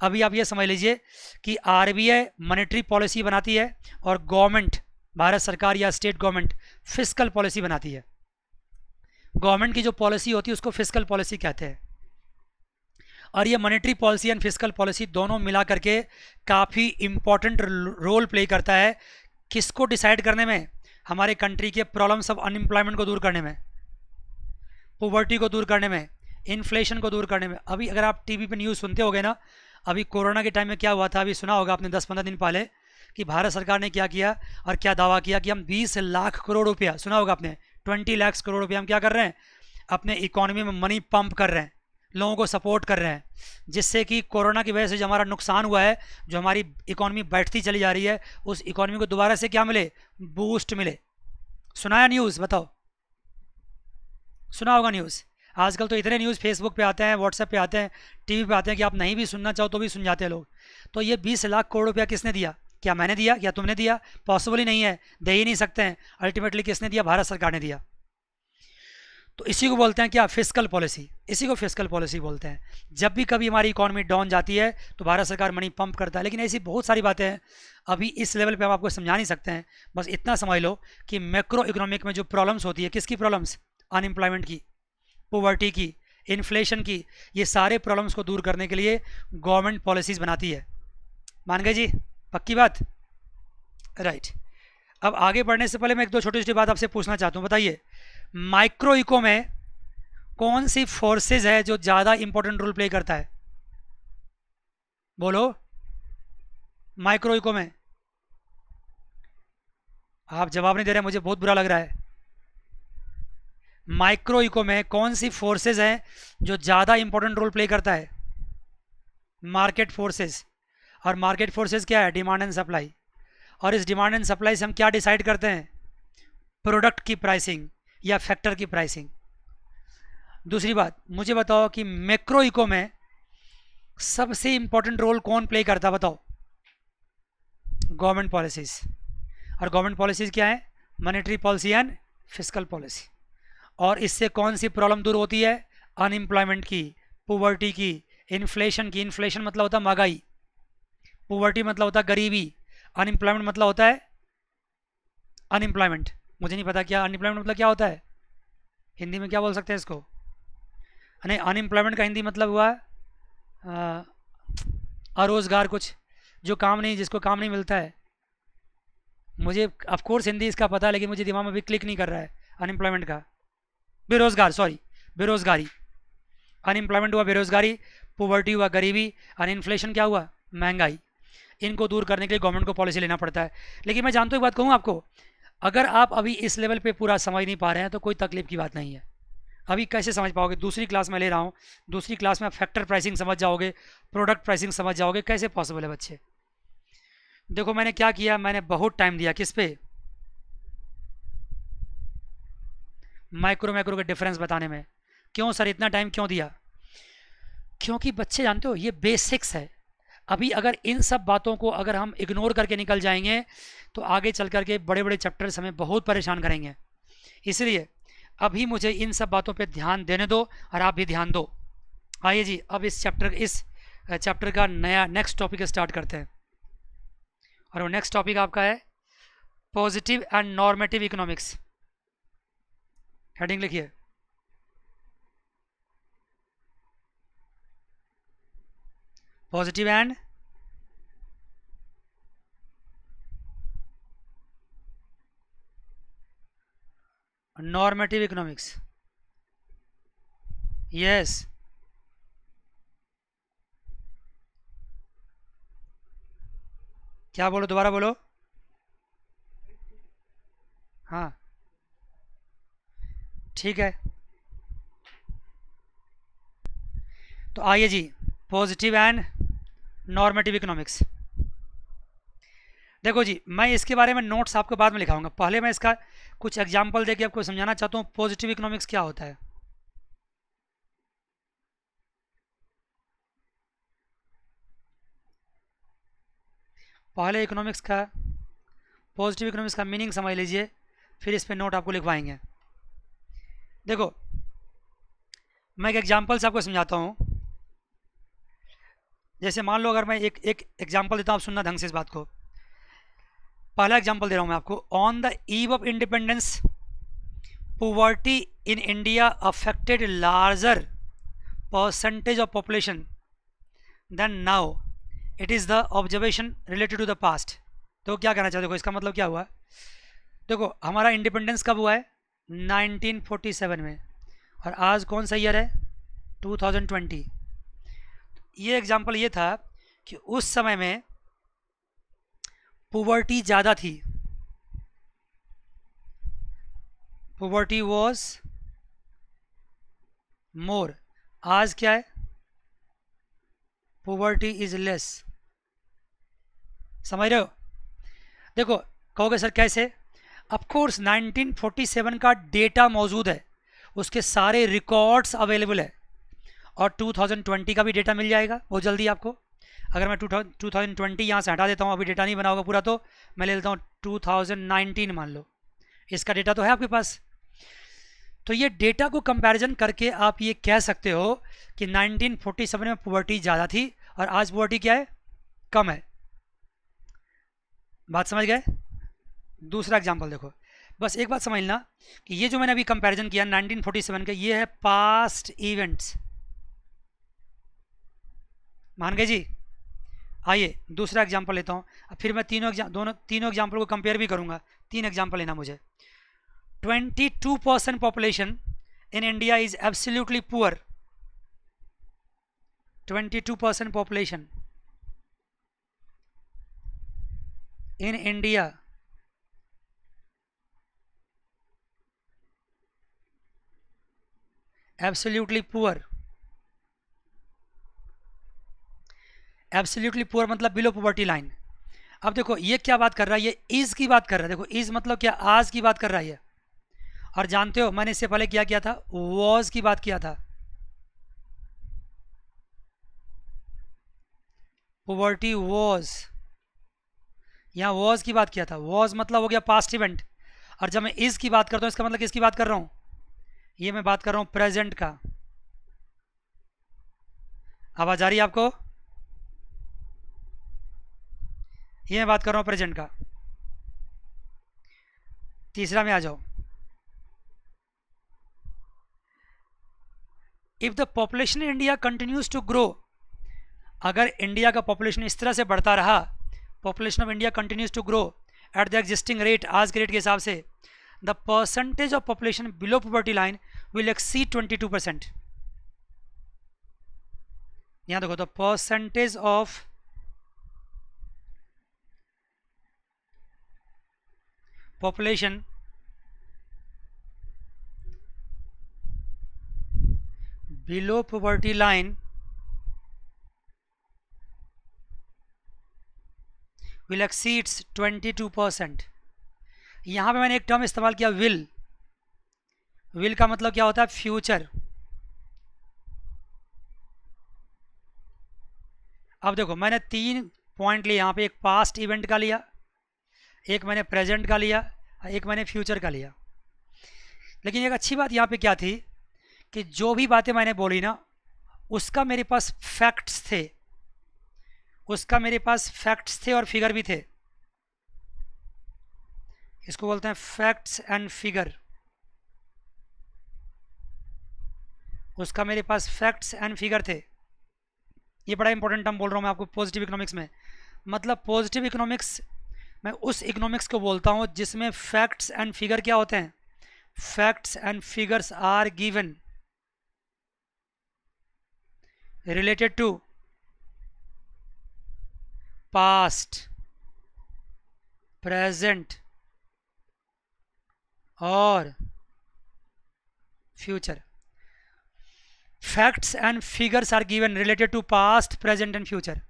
Speaker 1: अभी आप ये समझ लीजिए कि आरबीआई मॉनेटरी पॉलिसी बनाती है और गवर्नमेंट, भारत सरकार या स्टेट गवर्नमेंट, फिस्कल पॉलिसी बनाती है। गवर्नमेंट की जो पॉलिसी होती है उसको फिस्कल पॉलिसी कहते हैं। और ये monetary policy and fiscal policy दोनों मिला करके काफ़ी इंपॉर्टेंट रोल प्ले करता है किसको डिसाइड करने में? हमारे कंट्री के प्रॉब्लम्स ऑफ अनएम्प्लॉयमेंट को दूर करने में, पॉवर्टी को दूर करने में, इन्फ्लेशन को दूर करने में। अभी अगर आप टीवी पे न्यूज़ सुनते होगे ना, अभी कोरोना के टाइम में क्या हुआ था, अभी सुना होगा आपने 10-15 दिन पहले, कि भारत सरकार ने क्या किया और क्या दावा किया कि हम 20 लाख करोड़ रुपया, सुना होगा आपने, 20 लाख करोड़ रुपया हम क्या कर रहे हैं? अपने इकोनॉमी में मनी पंप कर रहे हैं, लोगों को सपोर्ट कर रहे हैं, जिससे कि कोरोना की वजह से जो हमारा नुकसान हुआ है, जो हमारी इकोनॉमी बैठती चली जा रही है, उस इकोनॉमी को दोबारा से क्या मिले? बूस्ट मिले। सुनाया न्यूज़? बताओ, सुना होगा न्यूज़? आजकल तो इतने न्यूज़ फेसबुक पे आते हैं, व्हाट्सएप पे आते हैं, टीवी पे आते हैं कि आप नहीं भी सुनना चाहो तो भी सुन जाते हैं लोग। तो ये 20 लाख करोड़ रुपया किसने दिया? क्या मैंने दिया? क्या तुमने दिया? पॉसिबल ही नहीं है, दे ही नहीं सकते हैं। अल्टीमेटली किसने दिया? भारत सरकार ने दिया। तो इसी को बोलते हैं क्या? Fiscal policy. इसी को फिस्कल पॉलिसी बोलते हैं। जब भी कभी हमारी इकोनॉमी डाउन जाती है तो भारत सरकार मनी पंप करता है। लेकिन ऐसी बहुत सारी बातें हैं, अभी इस लेवल पे हम आपको समझा नहीं सकते हैं। बस इतना समझ लो कि मैक्रो इकोनॉमिक में जो प्रॉब्लम्स होती है, किसकी प्रॉब्लम्स? अनएम्प्लॉयमेंट की, पॉवर्टी की, इन्फ्लेशन की, ये सारे प्रॉब्लम्स को दूर करने के लिए गवर्नमेंट पॉलिसीज बनाती है। मान गए जी? पक्की बात? राइट। अब आगे बढ़ने से पहले मैं एक दो छोटी छोटी बात आपसे पूछना चाहता हूँ। बताइए, माइक्रो इको में कौन सी फोर्सेज है जो ज़्यादा इंपॉर्टेंट रोल प्ले करता है? बोलो, माइक्रो इको में। आप जवाब नहीं दे रहे, मुझे बहुत बुरा लग रहा है। माइक्रो इको में कौन सी फोर्सेज हैं जो ज़्यादा इंपॉर्टेंट रोल प्ले करता है? Market forces. और मार्केट फोर्सेज क्या है? Demand and supply. और इस डिमांड एंड सप्लाई से हम क्या डिसाइड करते हैं? प्रोडक्ट की प्राइसिंग या फैक्टर की प्राइसिंग। दूसरी बात, मुझे बताओ कि मैक्रो इको में सबसे इंपॉर्टेंट रोल कौन प्ले करता है? बताओ। Government policies. और गवर्नमेंट पॉलिसीज क्या है? Monetary policy and fiscal policy. और इससे कौन सी प्रॉब्लम दूर होती है? अनएम्प्लॉयमेंट की, पॉवर्टी की, इन्फ्लेशन की। इन्फ्लेशन मतलब होता है महंगाई, पॉवर्टी मतलब होता है गरीबी, अनएम्प्लॉयमेंट मतलब होता है अनएम्प्लॉयमेंट। मुझे नहीं पता क्या अनएम्प्लॉयमेंट मतलब क्या होता है, हिंदी में क्या बोल सकते हैं इसको? नहीं, अनएम्प्लॉयमेंट का हिंदी मतलब हुआ अरोजगार, कुछ जो काम नहीं, जिसको काम नहीं मिलता है। मुझे ऑफ कोर्स हिंदी इसका पता है, लेकिन मुझे दिमाग में भी क्लिक नहीं कर रहा है। अनएम्प्लॉयमेंट का बेरोजगार, सॉरी बेरोजगारी, अनएम्प्लॉयमेंट हुआ बेरोजगारी, पॉवर्टी हुआ गरीबी, और इन्फ्लेशन क्या हुआ महंगाई। इनको दूर करने के लिए गवर्नमेंट को पॉलिसी लेना पड़ता है। लेकिन मैं जानता हूँ एक बात कहूँ आपको, अगर आप अभी इस लेवल पे पूरा समझ नहीं पा रहे हैं तो कोई तकलीफ की बात नहीं है। अभी कैसे समझ पाओगे? दूसरी क्लास में ले रहा हूँ, दूसरी क्लास में आप फैक्टर प्राइसिंग समझ जाओगे, प्रोडक्ट प्राइसिंग समझ जाओगे। कैसे पॉसिबल है बच्चे? देखो मैंने क्या किया, मैंने बहुत टाइम दिया किस पे, माइक्रो के डिफरेंस बताने में। क्यों सर इतना टाइम क्यों दिया? क्योंकि बच्चे जानते हो ये बेसिक्स है। अभी अगर इन सब बातों को अगर हम इग्नोर करके निकल जाएंगे तो आगे चल करके बड़े बड़े चैप्टर्स हमें बहुत परेशान करेंगे। इसलिए अभी मुझे इन सब बातों पे ध्यान देने दो और आप भी ध्यान दो। आइए जी, अब इस चैप्टर का नया नेक्स्ट टॉपिक स्टार्ट करते हैं। और वो नेक्स्ट टॉपिक आपका है positive and normative economics. Heading लिखिए, positive and normative economics. Yes, क्या बोलो, दोबारा बोलो। हाँ ठीक है, तो आइए जी, पॉजिटिव एंड नॉर्मेटिव इकोनॉमिक्स। देखो जी, मैं इसके बारे में नोट्स आपको बाद में लिखाऊंगा, पहले मैं इसका कुछ एग्जांपल देके आपको समझाना चाहता हूँ पॉजिटिव इकोनॉमिक्स क्या होता है। पहले इकोनॉमिक्स का, पॉजिटिव इकोनॉमिक्स का मीनिंग समझ लीजिए, फिर इस पे नोट आपको लिखवाएंगे। देखो मैं एक एग्जांपल से आपको समझाता हूँ। जैसे मान लो अगर मैं एक एग्जांपल देता हूँ, आप सुनना ढंग से इस बात को। पहला एग्जांपल दे रहा हूँ मैं आपको। On the eve of independence poverty in India affected larger percentage of population than now, it is the observation related to the past. तो क्या कहना चाहते हो, इसका मतलब क्या हुआ? देखो हमारा इंडिपेंडेंस कब हुआ है? 1947 में, और आज कौन सा ईयर है? 2020। ये एग्जाम्पल ये था कि उस समय में पॉवर्टी ज़्यादा थी, पॉवर्टी वॉज मोर। आज क्या है? Poverty is less. समझ रहे हो? देखो कहोगे सर कैसे? ऑफ कोर्स 1947 का डेटा मौजूद है, उसके सारे रिकॉर्ड्स अवेलेबल है, और 2020 का भी डेटा मिल जाएगा बहुत जल्दी आपको। अगर मैं 2020 यहाँ से हटा देता हूँ, अभी डेटा नहीं बना होगा पूरा, तो मैं ले लेता हूँ 2019 मान लो, इसका डेटा तो है आपके पास। तो ये डेटा को कंपैरिजन करके आप ये कह सकते हो कि 1947 में पॉवर्टी ज़्यादा थी और आज पॉवर्टी क्या है? कम है। बात समझ गए? दूसरा एग्जांपल देखो, बस एक बात समझना कि ये जो मैंने अभी कंपैरिजन किया 1947 का, ये है पास्ट इवेंट्स। मान गए जी? आइए दूसरा एग्जांपल लेता हूँ, अब फिर मैं तीनों एग्जांपल को कंपेयर भी करूँगा। 3 एग्जांपल लेना मुझे। 22% population in India is absolutely poor. 22% population in India absolutely poor. Absolutely poor मतलब बिलो पॉवर्टी लाइन। अब देखो ये क्या बात कर रहा है? ये इज की बात कर रहा है। देखो इज मतलब क्या? आज की बात कर रहा है। और जानते हो मैंने इससे पहले क्या किया था? वॉज की बात किया था। पॉवर्टी वॉज, यहाँ वॉज की बात किया था। वॉज मतलब हो गया पास्ट इवेंट, और जब मैं इज की बात करता हूँ इसका मतलब किसकी बात कर रहा हूँ? ये मैं बात कर रहा हूँ प्रेजेंट का। आवाज आ रही है आपको? ये मैं बात कर रहा हूँ प्रेजेंट का। तीसरा में आ जाओ। If the population in India continues to grow, अगर इंडिया का पॉपुलेशन इस तरह से बढ़ता रहा, population of India continues to grow at the existing rate, आज के रेट के हिसाब से, the percentage of population below poverty line will exceed 22%। यहां देखो, the percentage of population below poverty line will exceeds 22%। यहां पे मैंने एक टर्म इस्तेमाल किया विल। विल का मतलब क्या होता है? फ्यूचर। अब देखो, मैंने 3 पॉइंट लिए यहाँ पे, एक पास्ट इवेंट का लिया, एक मैंने प्रेजेंट का लिया, एक मैंने फ्यूचर का लिया। लेकिन एक अच्छी बात यहाँ पे क्या थी कि जो भी बातें मैंने बोली ना, उसका मेरे पास फैक्ट्स थे, और फिगर भी थे। इसको बोलते हैं फैक्ट्स एंड फिगर। उसका मेरे पास फैक्ट्स एंड फिगर थे। ये बड़ा इंपॉर्टेंट टर्म बोल रहा हूँ मैं आपको पॉजिटिव इकोनॉमिक्स में। मतलब पॉजिटिव इकोनॉमिक्स, मैं उस इकोनॉमिक्स को बोलता हूँ जिसमें फैक्ट्स एंड फिगर क्या होते हैं? Facts and figures are given related to past, present और future. Facts and figures are given related to past, present and future.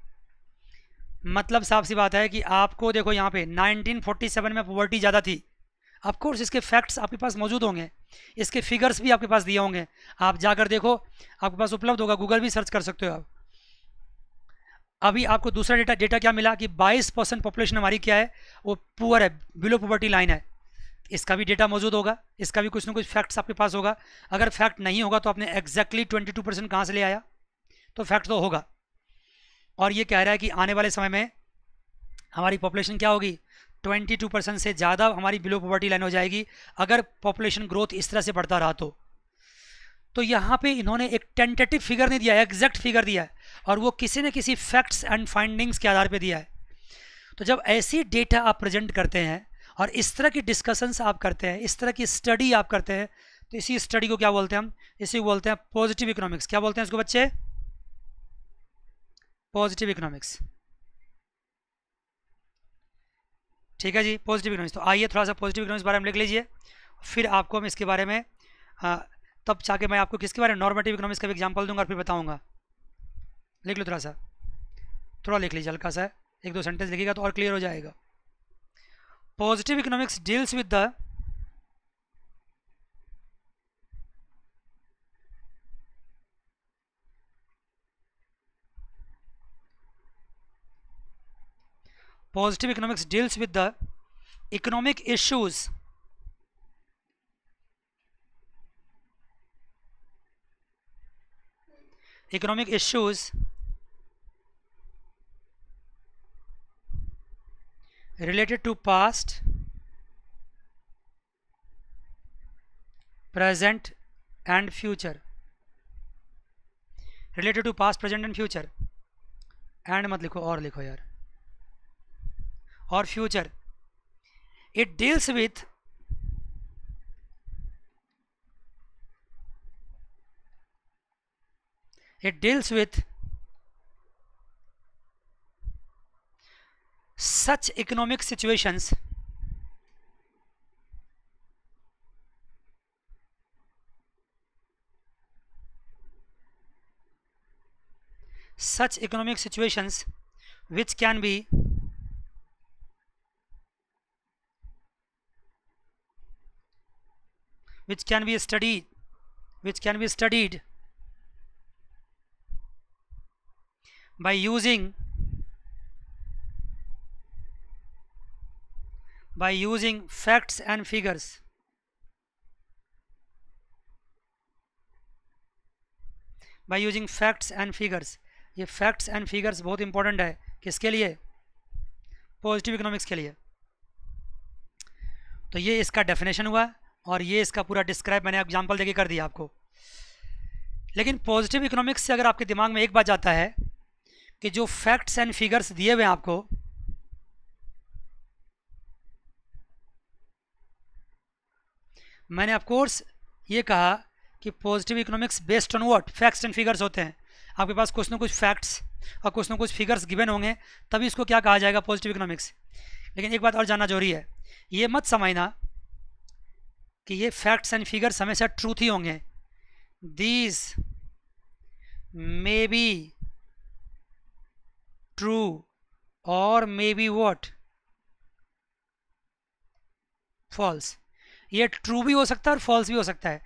Speaker 1: मतलब साफ सी बात है कि आपको देखो यहाँ पे 1947 में पॉवर्टी ज़्यादा थी। ऑफ कोर्स इसके फैक्ट्स आपके पास मौजूद होंगे, इसके फिगर्स भी आपके पास दिए होंगे, आप जाकर देखो, आपके पास उपलब्ध होगा, गूगल भी सर्च कर सकते हो आप। अभी आपको दूसरा डेटा क्या मिला कि 22% पॉपुलेशन हमारी क्या है? वो पुअर है, बिलो पॉवर्टी लाइन है। इसका भी डेटा मौजूद होगा, इसका भी कुछ ना कुछ फैक्ट्स आपके पास होगा। अगर फैक्ट नहीं होगा तो आपने एग्जैक्टली 22% कहाँ से ले आया? तो फैक्ट तो होगा। और ये कह रहा है कि आने वाले समय में हमारी पॉपुलेशन क्या होगी? 22% से ज़्यादा हमारी बिलो पॉवर्टी लाइन हो जाएगी, अगर पॉपुलेशन ग्रोथ इस तरह से बढ़ता रहा तो यहाँ पे इन्होंने एक टेंटेटिव फिगर नहीं दिया है, एग्जैक्ट फिगर दिया है, और वो किसी न किसी फैक्ट्स एंड फाइंडिंग्स के आधार पे दिया है। तो जब ऐसी डेटा आप प्रेजेंट करते हैं और इस तरह की डिस्कशंस आप करते हैं, इस तरह की स्टडी आप करते हैं, तो इसी स्टडी को क्या बोलते हैं हम? इसी को बोलते हैं पॉजिटिव इकोनॉमिक्स। क्या बोलते हैं इसको बच्चे? Positive economics. ठीक है जी, पॉजिटिव इकोनॉमिक्स। तो आइए थोड़ा सा पॉजिटिव इकोनॉमिक्स के बारे में लिख लीजिए, फिर आपको हम इसके बारे में तब चाहे मैं आपको किसके बारे में, नॉर्मेटिव इकोनॉमिक्स का भी एग्जांपल दूंगा और फिर बताऊंगा। लिख लो थोड़ा लिख लीजिए, हल्का सा 1-2 सेंटेंस लिखिएगा तो और क्लियर हो जाएगा। Positive economics deals with the positive economics deals with the economic issues related to past, present and future, related to past, present and future, and मत लिखो, और लिखो यार, और future. It deals with such economic situations which can be studied by using facts and figures. ये facts and figures बहुत important है, किसके लिए? पॉजिटिव इकोनॉमिक्स के लिए। तो ये इसका डेफिनेशन हुआ और ये इसका पूरा डिस्क्राइब मैंने एग्जांपल देके कर दिया आपको। लेकिन पॉजिटिव इकोनॉमिक्स से अगर आपके दिमाग में एक बात जाता है कि जो फैक्ट्स एंड फिगर्स दिए हुए हैं आपको, मैंने ऑफ कोर्स ये कहा कि positive economics based on what, facts and figures होते हैं। आपके पास कुछ ना कुछ फैक्ट्स और कुछ ना कुछ फिगर्स गिवन होंगे, तभी इसको क्या कहा जाएगा, पॉजिटिव इकोनॉमिक्स। लेकिन एक बात और जानना जरूरी है, ये मत समझना कि ये फैक्ट्स एंड फिगर्स हमेशा ट्रूथ ही होंगे। दीज मे बी ट्रू और मे बी व्हाट, फॉल्स। ये ट्रू भी हो सकता है और फॉल्स भी हो सकता है।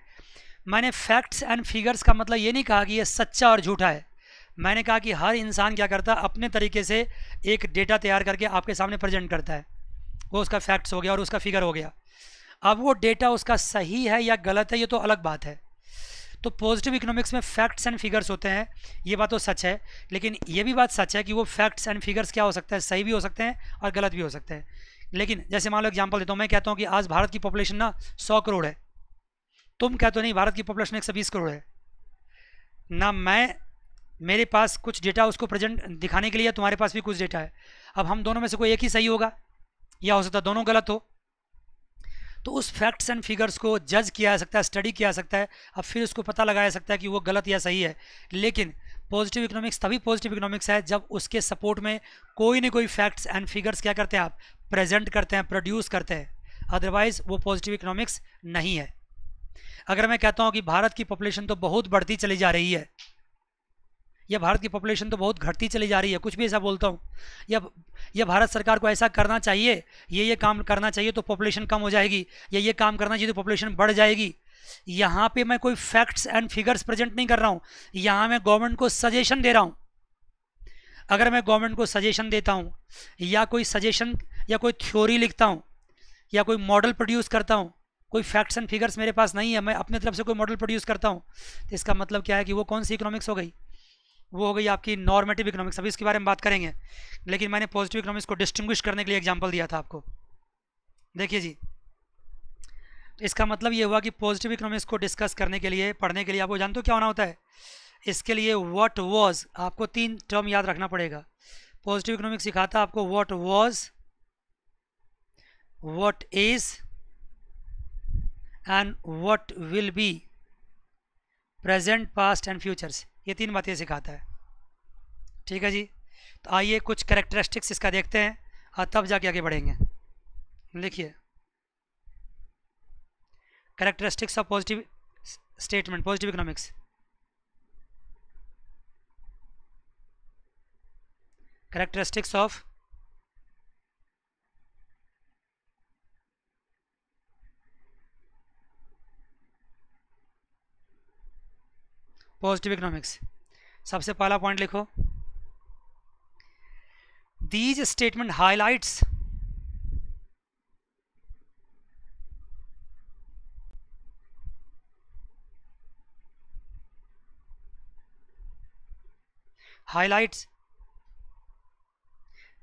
Speaker 1: मैंने फैक्ट्स एंड फिगर्स का मतलब ये नहीं कहा कि ये सच्चा और झूठा है। मैंने कहा कि हर इंसान क्या करता है, अपने तरीके से एक डेटा तैयार करके आपके सामने प्रेजेंट करता है, वो उसका फैक्ट्स हो गया और उसका फिगर हो गया। अब वो डेटा उसका सही है या गलत है, ये तो अलग बात है। तो पॉजिटिव इकोनॉमिक्स में फैक्ट्स एंड फिगर्स होते हैं, ये बात तो सच है। लेकिन ये भी बात सच है कि वो फैक्ट्स एंड फिगर्स क्या हो सकता है, सही भी हो सकते हैं और गलत भी हो सकते हैं। लेकिन जैसे मान लो एग्जांपल देता हूँ, मैं कहता हूँ कि आज भारत की पॉपुलेशन ना 100 करोड़ है, तुम कहते हो नहीं भारत की पॉपुलेशन 120 करोड़ है ना। मेरे पास कुछ डेटा उसको प्रेजेंट दिखाने के लिए, तुम्हारे पास भी कुछ डेटा है। अब हम दोनों में से कोई एक ही सही होगा, या हो सकता है दोनों गलत हो। तो उस फैक्ट्स एंड फिगर्स को जज किया जा सकता है, स्टडी किया जा सकता है, अब फिर उसको पता लगाया जा सकता है कि वो गलत या सही है। लेकिन पॉजिटिव इकोनॉमिक्स तभी पॉजिटिव इकोनॉमिक्स है जब उसके सपोर्ट में कोई ना कोई फैक्ट्स एंड फिगर्स क्या करते हैं, आप प्रेजेंट करते हैं, प्रोड्यूस करते हैं। अदरवाइज वो पॉजिटिव इकोनॉमिक्स नहीं है। अगर मैं कहता हूँ कि भारत की पॉपुलेशन तो बहुत बढ़ती चली जा रही है, या भारत की पॉपुलेशन तो बहुत घटती चली जा रही है, कुछ भी ऐसा बोलता हूँ, या भारत सरकार को ऐसा करना चाहिए, ये काम करना चाहिए तो पॉपुलेशन कम हो जाएगी, या ये काम करना चाहिए तो पॉपुलेशन बढ़ जाएगी, यहाँ पे मैं कोई फैक्ट्स एंड फिगर्स प्रेजेंट नहीं कर रहा हूँ, यहाँ मैं गवर्नमेंट को सजेशन दे रहा हूँ। अगर मैं गवर्नमेंट को सजेशन देता हूँ, या कोई सजेशन या कोई थ्योरी लिखता हूँ, या कोई मॉडल प्रोड्यूस करता हूँ, कोई फैक्ट्स एंड फिगर्स मेरे पास नहीं है, मैं अपने तरफ से कोई मॉडल प्रोड्यूस करता हूँ, तो इसका मतलब क्या है कि वो कौन सी इकोनॉमिक्स हो गई, वो हो गई आपकी नॉर्मेटिव इकोनॉमिक्स। अभी इसके बारे में बात करेंगे, लेकिन मैंने पॉजिटिव इकोनॉमिक्स को डिस्टिंग्विश करने के लिए एग्जांपल दिया था आपको। देखिए जी, इसका मतलब ये हुआ कि पॉजिटिव इकोनॉमिक्स को डिस्कस करने के लिए, पढ़ने के लिए आपको जानते हो क्या होना होता है, इसके लिए व्हाट वाज, आपको 3 टर्म याद रखना पड़ेगा। पॉजिटिव इकोनॉमिक्स सिखाता है आपको what was, what is and what will be, present, past and futures, ये 3 बातें सिखाता है। ठीक है जी, तो आइए कुछ कैरेक्टरिस्टिक्स इसका देखते हैं और तब जाके आगे बढ़ेंगे। लिखिए, characteristics of positive statement, positive economics. Characteristics of positive economics. सबसे पहला पॉइंट लिखो, these statement highlights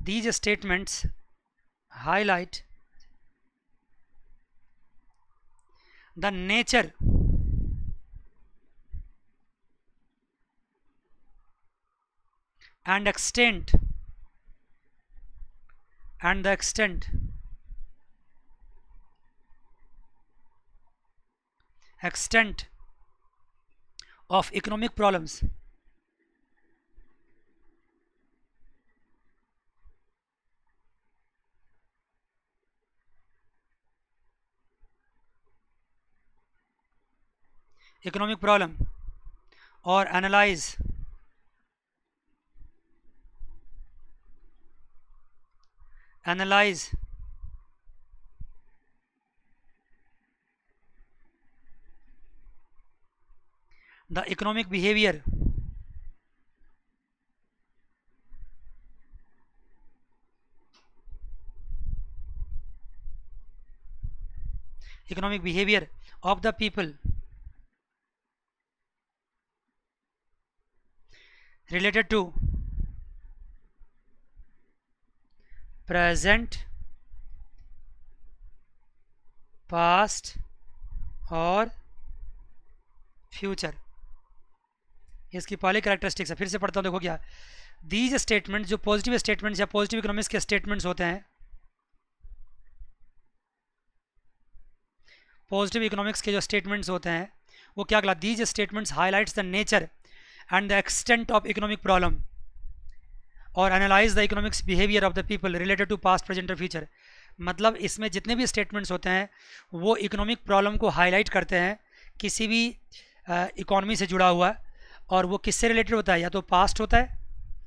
Speaker 1: these statements highlight the nature and extent of economic problems or analyze the economic behavior of the people related to present, past और future. इसकी पहले characteristics है, फिर से पढ़ता हूँ, देखो क्या। दीज स्टेटमेंट, जो पॉजिटिव स्टेटमेंट्स या पॉजिटिव इकोनॉमिक्स के स्टेटमेंट्स होते हैं, पॉजिटिव इकोनॉमिक्स के जो स्टेटमेंट्स होते हैं वो क्या कहलाते हैं? These statements highlights the nature and the extent of economic problem और analyse the economics behaviour of the people related to past present और फ्यूचर। मतलब इसमें जितने भी स्टेटमेंट्स होते हैं वो इकोनॉमिक प्रॉब्लम को हाईलाइट करते हैं किसी भी इकोनॉमी से जुड़ा हुआ, और वो किससे रिलेटेड होता है? या तो पास्ट होता है,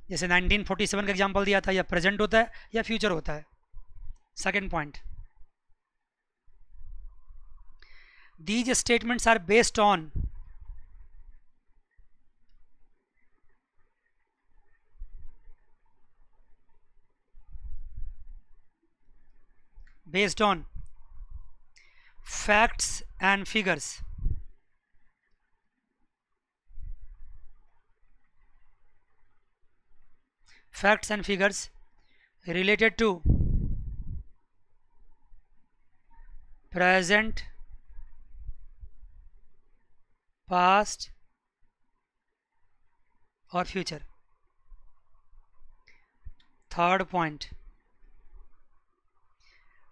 Speaker 1: जैसे 1947 का एग्जांपल दिया था, या प्रेजेंट होता है, या फ्यूचर होता है। Second point, these statements are based on facts and figures. Facts and figures related to present, past or future. Third point,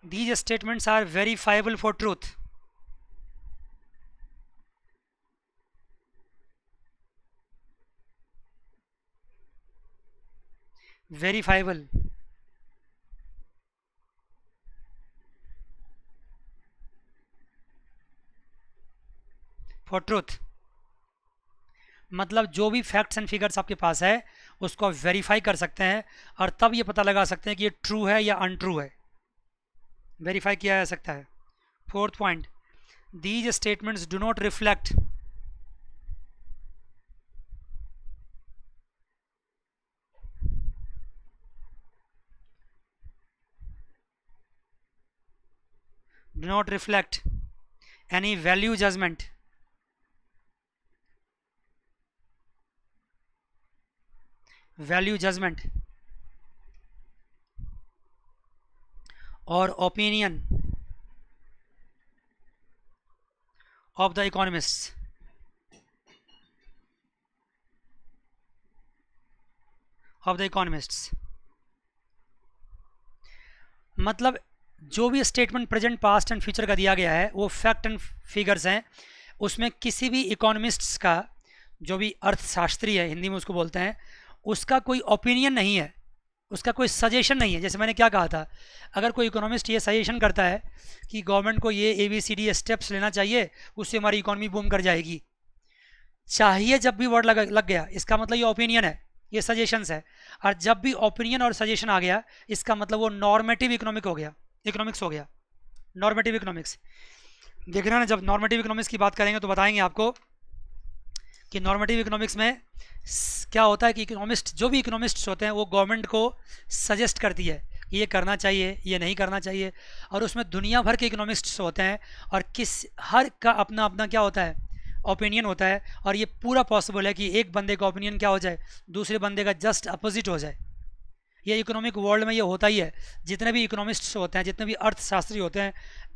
Speaker 1: these statements are verifiable for truth. Verifiable for truth, मतलब जो भी facts and figures आपके पास है उसको आप verify कर सकते हैं और तब ये पता लगा सकते हैं कि ये ट्रू है या अनट्रू है, वेरीफाई किया जा सकता है। Fourth point, these statements do not reflect any value judgment or opinion of the economists. मतलब जो भी statement present, past and future का दिया गया है वो फैक्ट एंड फिगर्स हैं, उसमें किसी भी इकोनॉमिस्ट्स का, जो भी अर्थशास्त्री है हिंदी में उसको बोलते हैं, उसका कोई ओपिनियन नहीं है, उसका कोई सजेशन नहीं है। जैसे मैंने क्या कहा था, अगर कोई इकोनॉमिस्ट ये सजेशन करता है कि गवर्नमेंट को ये ABCD स्टेप्स लेना चाहिए, उससे हमारी इकोनॉमी बूम कर जाएगी, चाहिए जब भी वर्ड लग गया इसका मतलब ये ओपिनियन है, ये सजेशंस है। और जब भी ओपिनियन और सजेशन आ गया इसका मतलब वो नॉर्मेटिव इकोनॉमिक्स हो गया, नॉर्मेटिव इकोनॉमिक्स। देखना ना, जब नॉर्मेटिव इकोनॉमिक्स की बात करेंगे तो बताएंगे आपको कि नॉर्मेटिव इकोनॉमिक्स में क्या होता है कि इकोनॉमिस्ट, जो भी इकोनॉमिस्ट्स होते हैं वो गवर्नमेंट को सजेस्ट करती है कि ये करना चाहिए, ये नहीं करना चाहिए, और उसमें दुनिया भर के इकोनॉमिस्ट्स होते हैं और हर का अपना अपना क्या होता है, ओपिनियन होता है। और ये पूरा पॉसिबल है कि एक बंदे का ओपिनियन क्या हो जाए, दूसरे बंदे का जस्ट अपोजिट हो जाए। ये इकोनॉमिक वर्ल्ड में ये होता ही है, जितने भी इकोनॉमिस्ट्स होते हैं, जितने भी अर्थशास्त्री होते हैं,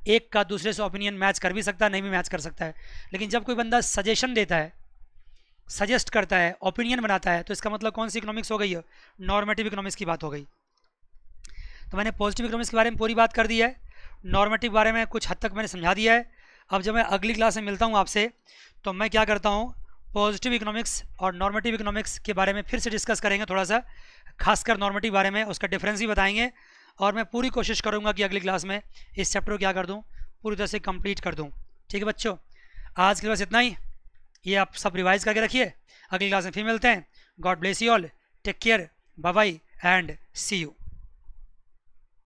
Speaker 1: एक का दूसरे से ओपिनियन मैच कर भी सकता है, नहीं भी मैच कर सकता है। लेकिन जब कोई बंदा सजेशन देता है, सजेस्ट करता है, ओपिनियन बनाता है, तो इसका मतलब कौन सी इकोनॉमिक्स हो गई है? नॉर्मेटिव इकोनॉमिक्स की बात हो गई। तो मैंने पॉजिटिव इकोनॉमिक्स के बारे में पूरी बात कर दी है, नॉर्मेटिव बारे में कुछ हद तक मैंने समझा दिया है। अब जब मैं अगली क्लास में मिलता हूँ आपसे, तो मैं क्या करता हूँ, पॉजिटिव इकोनॉमिक्स और नॉर्मेटिव इकोनॉमिक्स के बारे में फिर से डिस्कस करेंगे थोड़ा सा, खासकर नॉर्मेटिव बारे में, उसका डिफरेंस भी बताएंगे। और मैं पूरी कोशिश करूँगा कि अगली क्लास में इस चैप्टर को क्या कर दूँ, पूरी तरह से कंप्लीट कर दूँ। ठीक है बच्चों, आज के बस इतना ही, ये आप सब रिवाइज करके रखिए। अगली क्लास में फिर मिलते हैं। God bless you all, take care, bye bye and see you.